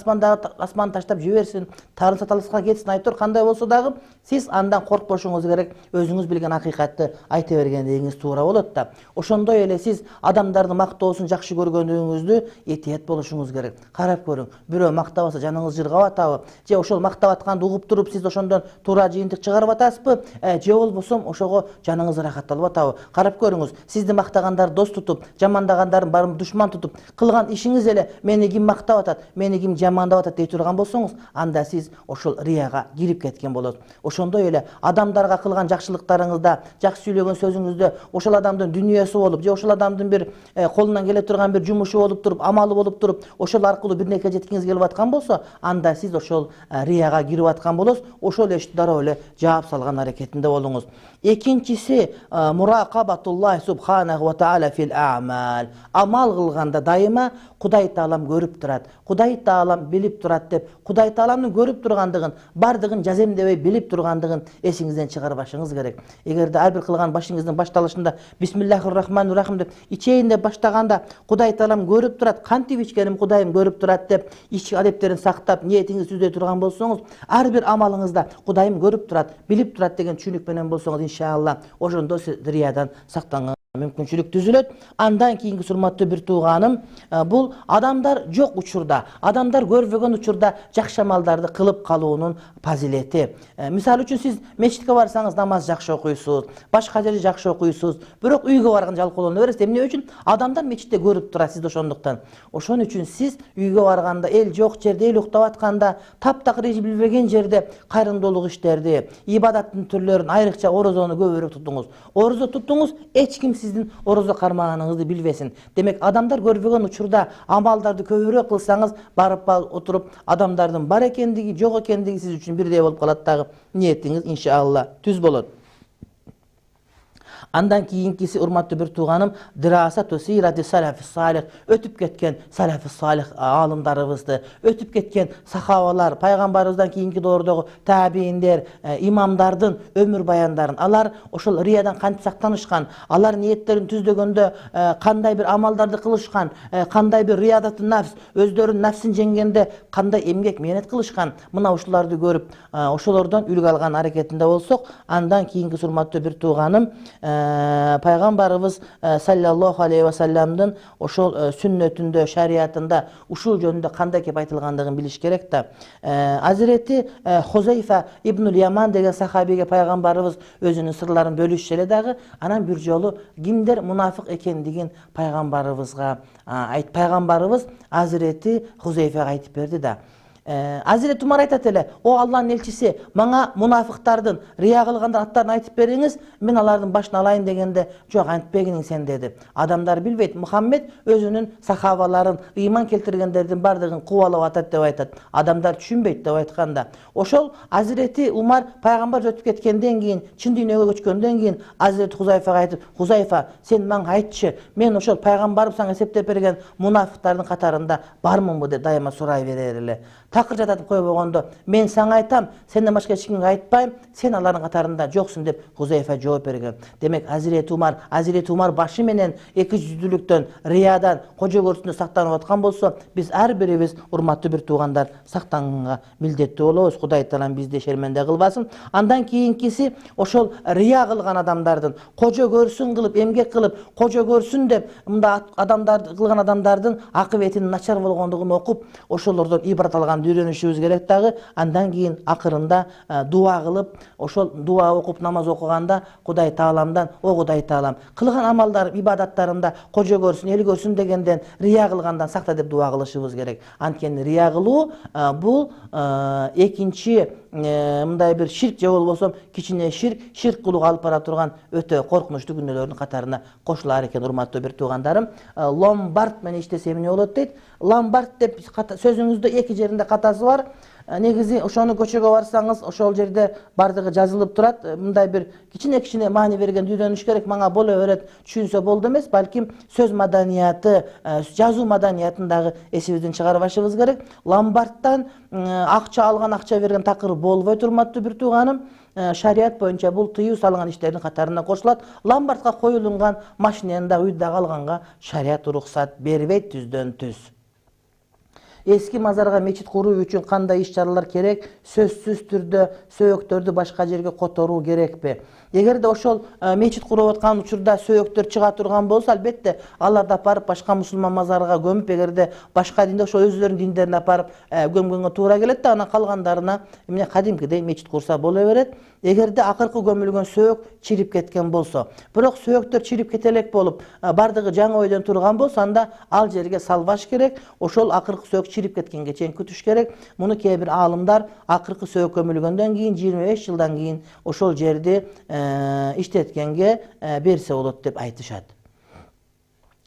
асман таштап жиберсин, тарын саталышка кетсин айтор кандай болсо дагы, сиз андан коркпошуңуз керек. Өзүңүз билген акыйкатты айта бергендигиңиз туура болот да. Ошондой эле сиз адамдардын мактоосун жакшы көргөндүгүңүздү этият болушуңуз керек. Карап көрүң, бирөө мактабаса жаныңыз жыргап атабы? Же ошол мактап атканды угуп туруп сиз ошондон туура жыйынтык чыгарып атасызбы? Же болбосо ошого жаныңыз ырахатталып атабы? Карап көрүңүз, сизди мактагандарды дос тутуп, жамандагандарын барын душман тутуп, кылган ишиңиз эле мени ким мактап атат, мени ким жамандап атат дей турган болсоңуз, анда сиз ошол рияга кирип кеткен болосуз. Ошондой эле адамдарга кылган жакшылыктарыңызда, жакшы сүйлөгөн сөзүңүздө ошол адамдын дүнүйөсү болуп, же ошол адамдын бир колунан келе турган бир жумушу болуп туруп, амалы болуп туруп, ошол аркылуу бир нерсе жеткиңиз келип аткан болсо, анда сиз ошол рияга кирип аткан болосуз. Ошол ишти дароо эле жаап салган аракетинде болуңуз. Экинчиси муракабатуллахи субханаху ва таала фил а'мал. Амал кылганда дайыма Кудай Таалам көрүп турат. Кудай Таалам билип турат деп, Кудай Тааламдын көрүп тургандыгын, бардыгын жаземдебей билип тургандыгын эсиңизден чыгарбашыңыз керек. Эгерде ар бир кылган башыңыздын башталышында бисмиллахир-рахманир-рахим деп ичейинде баштаганда Кудай Таалам көрүп турат, кантип ичкеним Кудайым көрүп турат деп, ич адептерин сактап, ниетиңизди түзөй турган болсоңуз, ар бир амалыңызда Кудайым көрүп турат, билип турат деген түшүнүк менен болсоңуз, иншалла, ошондо сиз риядан сактанган мүмкүнчүлүк түзүлөт. Андан кийинки урматтуу бир тууганым, бул адамдар жок учурда, адамдар көрбөгөн учурда жакшы амалдарды кылып калуунун фазилети. Мисалы үчүн сиз мечитке барсаңыз намаз жакшы окуйсуз, башка жерде жакшы окуйсуз, бирок үйгө барганда жалкоолоно бересиз. Эмне үчүн? Адамдар мечитте көрүп турат сизди ошондуктан. Ошон үчүн сиз үйгө барганда, эл жок жерде, эл уктап атканда, таптакыр билбеген жерде кайрымдуулук иштерди, ибадаттын түрлөрүн, айрыкча орозону көбүрөөк тутуңуз. Орозо тутуңуз, эч ким сиздин орозо кармаганыңызды билбесин. Демек, адамдар көрбөгөн учурда амалдарды көбүрөөк кылсаңыз, барып отуруп, адамдардын бар экендиги, жок экендиги сиз үчүн бирдей болуп калат дагы. Ниетиңиз иншалла түз болот. Андан кийинкиси урматтуу бир тууганым, дирасату сирати салафис салих, өтүп кеткен салафис салих аалымдарыбызды, өтүп кеткен сахабалар, пайгамбарыбыздан кийинки доордогу табииндер, имамдардын өмүр баяндарын, алар ошол риядан кантип сактанышкан, алар ниеттерин түздөгөндө кандай бир амалдарды кылышкан, кандай бир риядатын нафс, өздөрүнүн нафсин жеңгенде кандай эмгек менет кылышкан, мына ушуларды көрүп, ошолордон үлгү алган аракетинде болсок, андан кийинки урматтуу бир тууганым, пайгамбарыбыз саллаллаху алейхи ва салламдын ошол сүннөтүндө, шариятында ушул жөнүндө кандай кеп айтылгандыгын билиш керек да. Азирети Хузайфа ибнул Яман деген сахабиге пайгамбарыбыз өзүнүн сырларын бөлүшчү эле дагы, анан бир жолу кимдер мунафык экендигин пайгамбарыбыз Азирети Хузайфага айтып берди да. Hazreti Umar айтат эле, о Аллахтын элчиси, мага мунафыктардын, рия кылгандардын аттарын айтып бериңиз, мен алардын башын алайын дегенде, жок антпегиниң сен деди. Адамдар билбейт, Мухаммед өзүнүн сахабаларын, ыйман келтиргендердин бардыгын кубалап атат деп айтат. Адамдар түшүнбөйт деп айтканда. Ошол Hazreti Умар пайгамбар өтүп кеткенден кийин, чын дүйнөгө көчкөндөн кийин Hazreti Хузайфага айтып, Хузайфа, сен мага айтчы, мен ошол пайгамбарым сага эсептеп берген мунафыктардын катарында бармынбы деп дайыма сурай берер эле. Такыр жататып койбогондо, мен сага айтам, сенден башка эч кимге айтпайм, сен алардын катарында жоксуң деп Хузайфа жооп берген. Демек Hazreti Умар башы менен эки жүздүүлүктөн, риядан, кожо көрсүндө сактанып аткан болсо, биз ар бирибиз урматтуу бир туугандар сактанганга милдеттүү болобуз. Кудай таалам бизди шерменде кылбасын. Андан кийинкиси ошол рия кылган адамдардын, кожо көрсүн кылып, эмгек кылып, кожо көрсүн деп мында адамдар кылган адамдардын акыбетинин начар болгондугун окуп, ошолордон ибрат алган үйрөнүшүбүз керек дагы. Андан кийин акырында дуа кылып, ошол дуа окуп намаз окуганда Кудай Тааламдан, о Кудай Таалам, кылган амалдарым, ибадаттарымда кожо көрсүн, эл көрсүн дегенден, рия кылгандан сакта деп дуа кылышыбыз керек. Анткени рия кылуу бул экинчи мындай бир ширк же болбосо кичине ширк кылууга алып бара турган өтө коркунучтуу күнөөлөрдүн катарына кошулар экен, урматтуу бир туугандарым. Ломбард менен иштесе эмне болот дейт? Ломбард деп сөзүңүздө эки жеринде катасы бар. Негизи ошону көчөгө барсаңыз, ошол жерде бардыгы жазылып турат. Мындай бир кичине маани берген үйрөнүш керек. Мага боло берет, түшүнсө болду эмес, балким сөз маданияты, жазуу маданиятын дагы эсибизден чыгарбашыбыз керек. Ломбардтан акча алган, акча берген такыр болбойт, урматтуу бир тууганым. Шарият боюнча бул тыюу салган иштердин катарына кошулат. Ломбардга коюлган машинаны да үйдө алганга шарият уруксат бербейт түздөн түз. Эски мазарга мечит куруу үчүн кандай иш-чаралар керек? Сөзсүз түрдө сөөктөрдү башка жерге которуу керекпи? Эгерде ошол мечит куруп аткан учурда сөөктөр чыга турган болсо, албетте аларды апарып башка мусулман мазарга көмүп, эгерде башка динде ошол өзүлөрүнүн диндерине апарып көмгөнгө туура келет да, анан калгандарына эмне кадимкидей мечит курса боло берет. Эгерде акыркы көмүлгөн сөөк чирип кеткен болсо, бирок сөөктөр чирип кете элек болуп, бардыгы жаңы ойдон турган болсо, анда ал жерге салбаш керек. Ошол акыркы сөөк чирип кеткенге чейин күтүш керек. Муну кээ бир аалымдар акыркы сөөк көмүлгөндөн кийин 25 жылдан кийин ошол жерди иштеткенге берсе болот деп айтышат.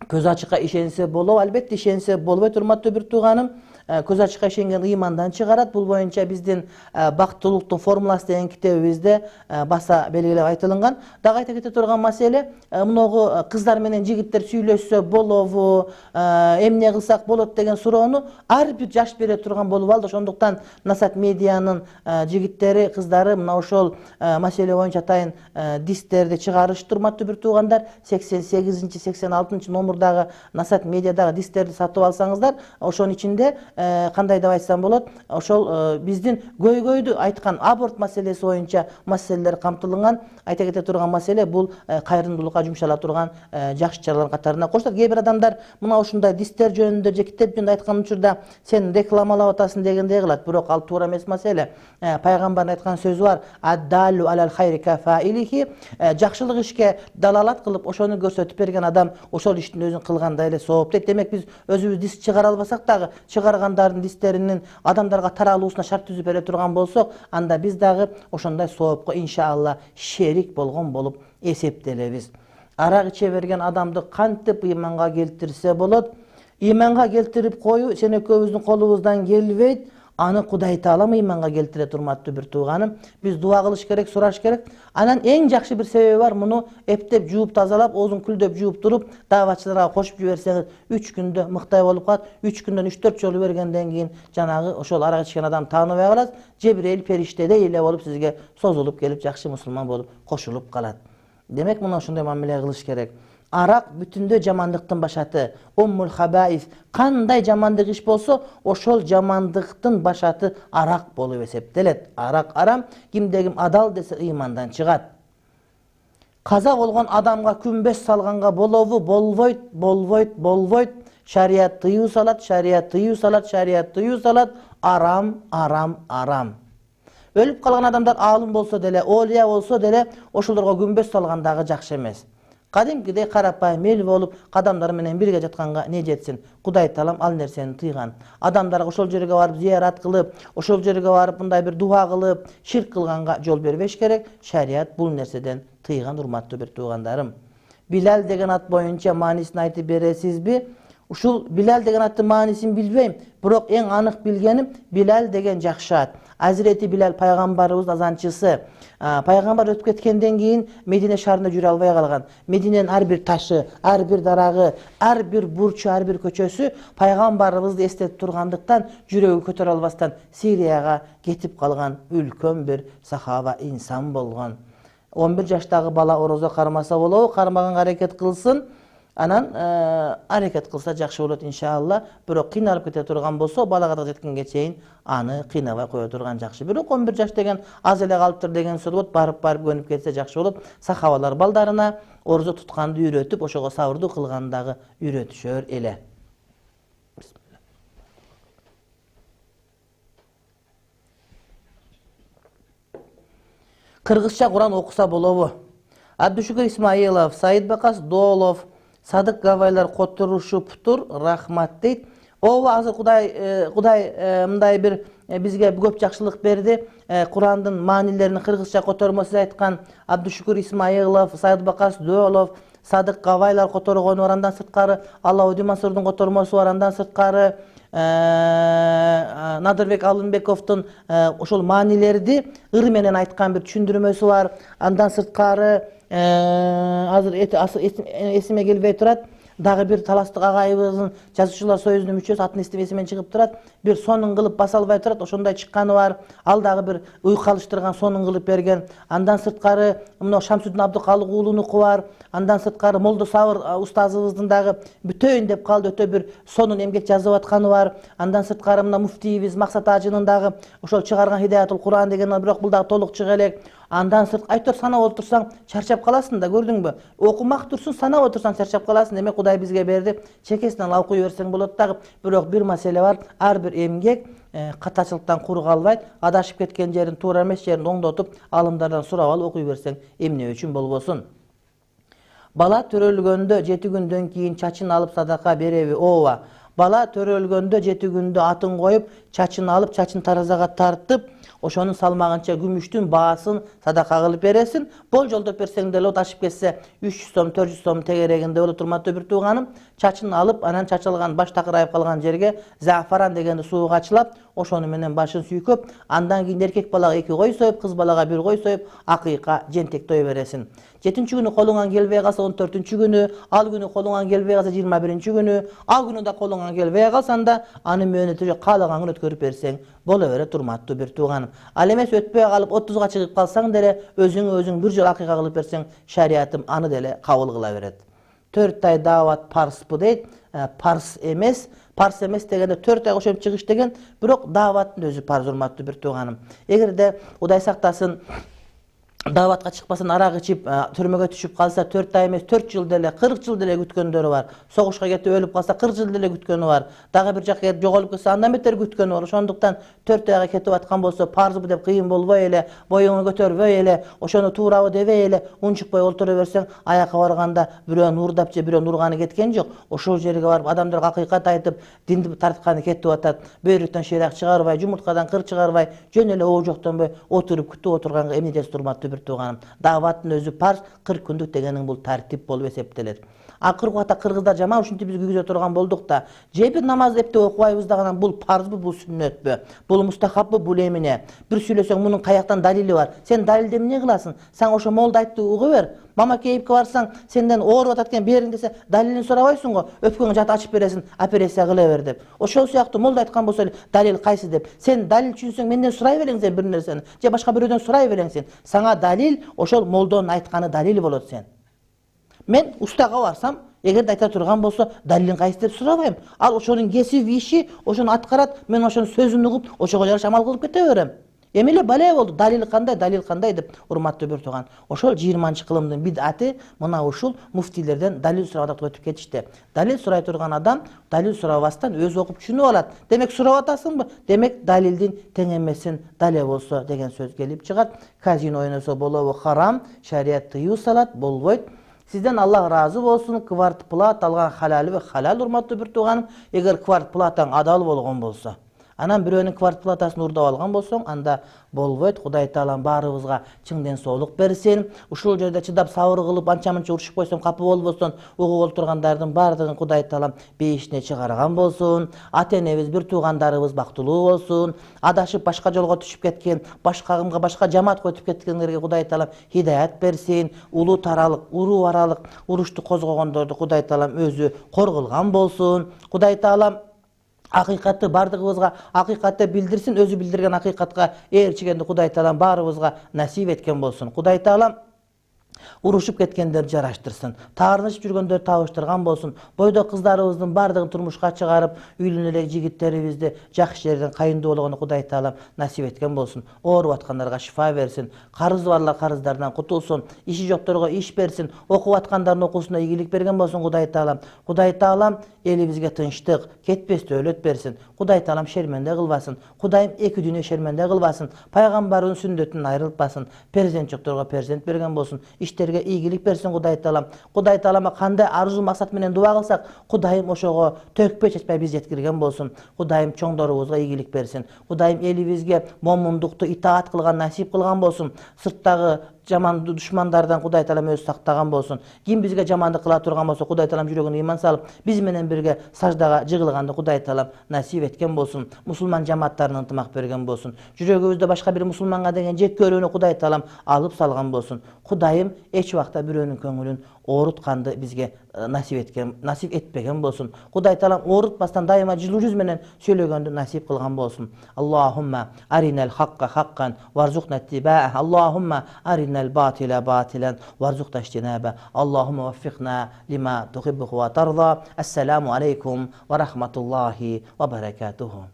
Көз ачыкка ишенсе болобу? Албетте ишенсе болбойт, урматтуу бир тууганым. Көз ачыкка ишенген ыймандан чыгарат. Бул боюнча биздин бактылуулуктун формуласы деген китебибизде баса белгилеп айтылган. Дагы айта кете турган маселе, муногу кыздар менен жигиттер сүйлөшсө болобу, эмне кылсак болот деген суроону ар бир жаш бере турган болуп алды. Ошондуктан Насат медианын жигиттери, кыздары мына ошол маселе боюнча атайын дистерди чыгарышты, урматтуу бир туугандар. 88-ci 86-cı номурдагы Насат медиадагы дистерди сатып алсаңыздар, ошонун ичинде кандай деп айтсам болот, ошол биздин көйгөйдү айткан аборт маселеси боюнча маселелер камтылган. Айта кете турган маселе, бул кайрымдуулукка жумшала турган жакшы чаралар катарына кошулат. Кээ бир адамдар мына ушундай дистер жөнүндө же китеп жөнүндө айткан учурда сен рекламалап атасың дегендей кылат, бирок ал туура эмес маселе. Пайгамбардын айткан сөзү бар: "Аддалу алал хайри кафаилихи", жакшылык ишке далалат кылып ошону көрсөтүп берген адам ошол иштин өзүн кылгандай эле сооп дейт. Демек биз өзүбүз дис чыгара албасак дагы, чыгаргандардын дистеринин адамдарга таралуусуна шарт түзүп бере турган болсок, анда биз дагы ошондой соопко иншалла шерик болгон болуп эсептелебиз. Арак иче берген адамды кантип ыйманга келтирсе болот? Ыйманга келтирип коюу сен экөөбүздүн колубуздан келбейт. Аны Кудай Таалам ыйманга келтирет, урматтуу бир тууганым. Биз дуа кылыш керек, сураш керек. Анан эң жакшы бир себеби бар. Муну эптеп жууп тазалап, оозун күлдөп жууп туруп, дааватчыларга кошуп жиберсеңиз, 3 күндө мыктай болуп калат. 3 күндөн 3-4 жолу бергенден кийин жанагы ошол арак ичкен адам тааныбай калат. Жебирейил периштедей эле болуп сизге созулуп келип, жакшы мусулман болуп кошулуп калат. Демек мына ошондой мамиле кылыш керек. Арак бүтүндө жамандыктын башаты, уммул хабаис. Кандай жамандык иш болсо, ошол жамандыктын башаты арак болуп эсептелет. Арак арам, кимде ким адал десе ыймандан чыгат. Каза болгон адамга күмбөз салганга болобу? Болбойт. Шарият тыюу салат, шарият тыюу салат. Арам. Өлүп калган адамдар аалым болсо деле, олия болсо деле, ошолорго күмбөз салгандагы жакшы эмес. Kadimkidey karapayım el bolup adamlar menен birge жатканга ne жетсин? Кудай таалам ал нерсени тыйган. Адамдарга ошол жерге барып зиярат кылып, ошол жерге барып мындай бир дуа кылып, ширк кылганга жол бербеш керек. Шарият бул нерседен тыйган, урматтуу бир туугандарым. Билал деген ат боюнча маанисин айтып бересизби? Ушул Билал деген аттын маанисин билбейм, бирок эң анык билгеним Билал деген жакшы ат. Азирети Билал пайгамбарыбыз азанчысы. Пайгамбар өтүп кеткенден кийин Медине шаарында жүрө албай калган. Мединенин ар бир ташы, ар бир дарагы, ар бир бурчу, ар бир көчөсү пайгамбарыбызды эстетип тургандыктан жүрөгү көтөрө албастан Сирияга кетип калган үлкөн бир сахаба инсан болгон. 11 жаштагы бала орозо кармаса болобу, кармаганга аракет кылсын. Анан аракет кылса жакшы болот иншалла. Бирок кыйналып кете турган болсо, балага жеткенге чейин аны кыйнабай кое турган жакшы. Бирок 11 жаш деген аз эле калыптыр деген сөз болот. Барып көнүп кетсе жакшы болот. Сахабалар балдарына орозо тутканды үйрөтүп, ошого сабырдуу кылгандагы үйрөтүшөр эле. Кыргызча Куран окуса болобу? Абдушукур Исмаилов, Саид Бакас Доолов, Садык Гавайлар Которушуптур, рахмат дейт. Ооба, азыр Кудай мындай бир бизге көп жакшылык берди. Курандын маанилерин кыргызча котормосу айткан Абдушукур Исмаилов, Саид Бакас Доолов, Садык Гавайлар которгону бар, андан сырткары Аллауди Мансурдун котормосу бар, андан сырткары Надырбек Алымбековдун ошол маанилерди ыр менен айткан бир түшүндүрмөсү бар. Андан сырткары азыр эсиме келбей турат. Дагы бир таластык агайыбыздын жазуучулар союзунун мүчөсү атын эстебесимен чыгып турат. Бир сонун кылып баса албай турат, ошондой чыкканы бар. Ал дагы бир уйку алыштырган сонун кылып берген. Андан сырткары мына Шамсуддин Абдыкалык уулунуку бар. Андан сырткары Молдо Сабыр устазыбыздын дагы бүтөйүн деп калды, өтө бир сонун эмгек жазып атканы бар. Андан сырткары мына муфтийибиз Максат Ажынын дагы ошол чыгарган Хидаятул Куран деген, бирок бул дагы толук чыга элек. Андан сырт айтор санап отурсаң чарчап каласың да, көрдүңбү? Окумак турсун, санап отурсаң чарчап каласың. Демек Кудай бизге берди, чекесинен алып кое берсең болот дагы. Бирок бир маселе бар, ар бир эмгек катачылыктан куру калбайт. Адашып кеткен жерин, туура эмес жерин оңдотуп, алымдардан сурап алып окуй берсең эмне үчүн болбосун. Бала төрөлгөндө 7 күндөн кийин чачын алып садака береби? Ооба. Бала төрөлгөндө 7 күндө атын коюп, чачын алып, чачын таразага тартып, ошонун салмагынча күмүштүн баасын садака кылып бересин. Бол жолдоп берсең деле ташып кетсе 300 сом, 400 сом тегерегинде болот. Урматтуу бир тууганым, чачын алып, анан чачылган баш такырайып калган жерге зафаран дегенди сууга чылап, ошону менен башын сүйкөп, андан кийин эркек балага 2 кой союп, кыз балага 1 кой союп, акыйка жентек той бересин. 7-нчи күнү колуңан келбей калса 14-чү күнү, ал күнү колуңан келбей калса 21-чи күнү, ал күнү да колуңан келбей калсаң да аны мөөнөтү жок, каалаган күнү өткөрүп берсең боло берет. Урматтуу бир тууганым. Ал эмес өтпөй калып 30га чыгып калсаң деле өзүң бир жол акыйка кылып берсең, шариятым аны деле кабыл кыла берет. 4 ай даават парспы дейт. Парс эмес дегенде 4 ай ошентип чыгыш деген, бирок дааваттын өзү парз. Урматтуу бир тууганым. Эгерде Кудай сактасын дааватка чыкпасын, арак ичип түрмөгө түшүп калса 4 ай эмес 4 жыл деле, 40 жыл деле күткөндөрү бар. Согушка кетип өлүп калса 40 жыл деле күткөнү бар. Дагы бир жакка кетип жоголуп кетсе андан бетер күткөнү бар. Ошондуктан 4 айга кетип аткан болсо парзбы деп кыйын болбой эле, боюңу көтөрбөй эле, ошону туурабы дебей эле унчукпай олтура берсең, аякка барганда бирөөнү уурдап же бирөөнү урганы кеткен жок. Ошол жерге барып адамдарга акыйкат айтып, динди тартканы кетип атат. Бөйрөктөн шыйрак чыгарбай, жумурткадан кыр чыгарбай, жөн эле оо жоктонбой отуруп күтүп отурганга эмне дес? Урматтуу бир тууганым. Дааваттын өзү парз, 40 күндүк дегенин бул тартип болуп эсептелет. Акыркы убакта кыргыздар жаман ушинтип биз күйгүзө турган болдук да. Же бир намаз эптеп окубайбыз дагы, бул парзбы, бул сүннөтпү? Бул мустахаббы, бул эмне? Бир сүйлөсөң мунун каяктан далили бар? Сен далилде эмне кыласың? Сен ошо молда айтты угу бер. Мама кейипке барсаң, сенден ооруп атат экен, бериң десе, далилин сурабайсың го. Өпкөңө жат ачып бересиң, операция кыла бер деп. Ошол сыяктуу молда айткан болсо эле, далил кайсы деп. Сен далил түшүнсөң, менден сурай бериң сен бир нерсени, же башка бирөөдөн сурай бериң сен. Сага далил ошол молдонун айтканы далил болот сен. Мен устага барсам, эгерде айта турган болсо, далилин кайсы деп сурабайм. Ал ошонун кесип иши, ошону аткарат, мен ошонун сөзүн угуп, ошого жараша амал кылып кете берем. Эми эле бале болду, далил кандай деп. Урматтуу бир тууган, ошол 20-чы кылымдын бидаты мына ушул муфтилерден далил сурап өтүп кетишти. Далил сурай турган адам далил сурабастан өзү окуп түшүнүп алат. Демек сурап атасыңбы? Демек далилдин тең эмесин дале болсо деген сөз келип чыгат. Казино ойносо болобу харам, шарият тыюу салат, болбойт. Сизден Аллах разы болсун. Квартплата алган халал ve halal урматтуу бир тууганым. Эгер квартплатаң адал болгон болсо, анан бирөөнүн квартплатасын урдап алган болсоң, анда болбойт. Кудай Таалам баарыбызга чың ден соолук берсин. Ушул жерде чыдап сабыр кылып анча-мынча урушуп койсоң, капы болбостон, угуп отургандардын баардыгын Кудай Таалам бейишине чыгарган болсун. Ата-энебиз, бир туугандарыбыз бактылуу болсун. Адашып башка жолго түшүп кеткен, башка агымга, башка жамаат көтүп кеткендерге Кудай Таалам хидаят берсин. Улуу таралык, уруу аралык урушту козгогондорду Кудай Таалам өзү кор кылган болсун. Кудай Таалам акыйкатты бардыгыбызга акыйкатты билдирсин, өзү билдирген акыйкатка ээрчигенди Кудай Таалам баарыбызга насип эткен болсун. Кудай Таалам урушуп кеткендерди жараштырсын. Таарынышып жүргөндөр табыштырган болсун. Бойдо кыздарыбыздын бардыгын турмушка чыгарып, үйлөнө элек жигиттерибизди жакшы жерден кайындуулугун Кудай Таалам насип эткен болсун. Ооруп аткандарга шифа берсин. Карызы барлар карыздардан кутулсун. Иши жокторго иш берсин. Окуп аткандардын окуусуна ийгилик берген болсун Кудай Таалам. Кудай Таалам элибизге тынчтык, кетпес дөөлөт берсин. Кудай Таалам шерменде кылбасын. Кудайым эки дүйнө шерменде кылбасын. Пайгамбардын сүннөтүнөн айрылтпасын. Перзент жокторго перзент берген болсун. Иштерге ийгилик берсин Кудай Таалам. Кудай Таалама кандай арзу максат менен дуа кылсак, Кудайым ошого төкпөй чачпай биз жеткирген болсун. Кудайым чоңдорубузга ийгилик берсин. Кудайым элибизге момундукту итаат кылган насип кылган болсун. Сырттагы жаман душмандардан Кудай Таалам өзү сактаган болсун. Ким бизге жамандык кыла турган болсо, Кудай Таалам жүрөгүнө иман салып, биз менен бирге саждага жыгылганды Кудай Таалам насип эткен болсун. Мусулман жамааттарына ынтымак берген болсун. Жүрөгүбүздө башка бир мусулманга деген жек көрүүнү Кудай Таалам алып салган болсун. Кудайым эч убакта бирөөнүн көңүлүн оорутканды бизге насип этпеген болсун. Кудай Таалам оорутпастан дайыма жылуу жүз менен сүйлөгөндү насип кылган болсун. Аллахумма аринал хакка хаккан варзукна иттибаа. Аллахумма аринал батила батилан варзукна иштинаба. Аллахумма ваффикна лима тухиббу ва тарда. Ассаламу алейкум ва рахматуллахи ва баракатуху.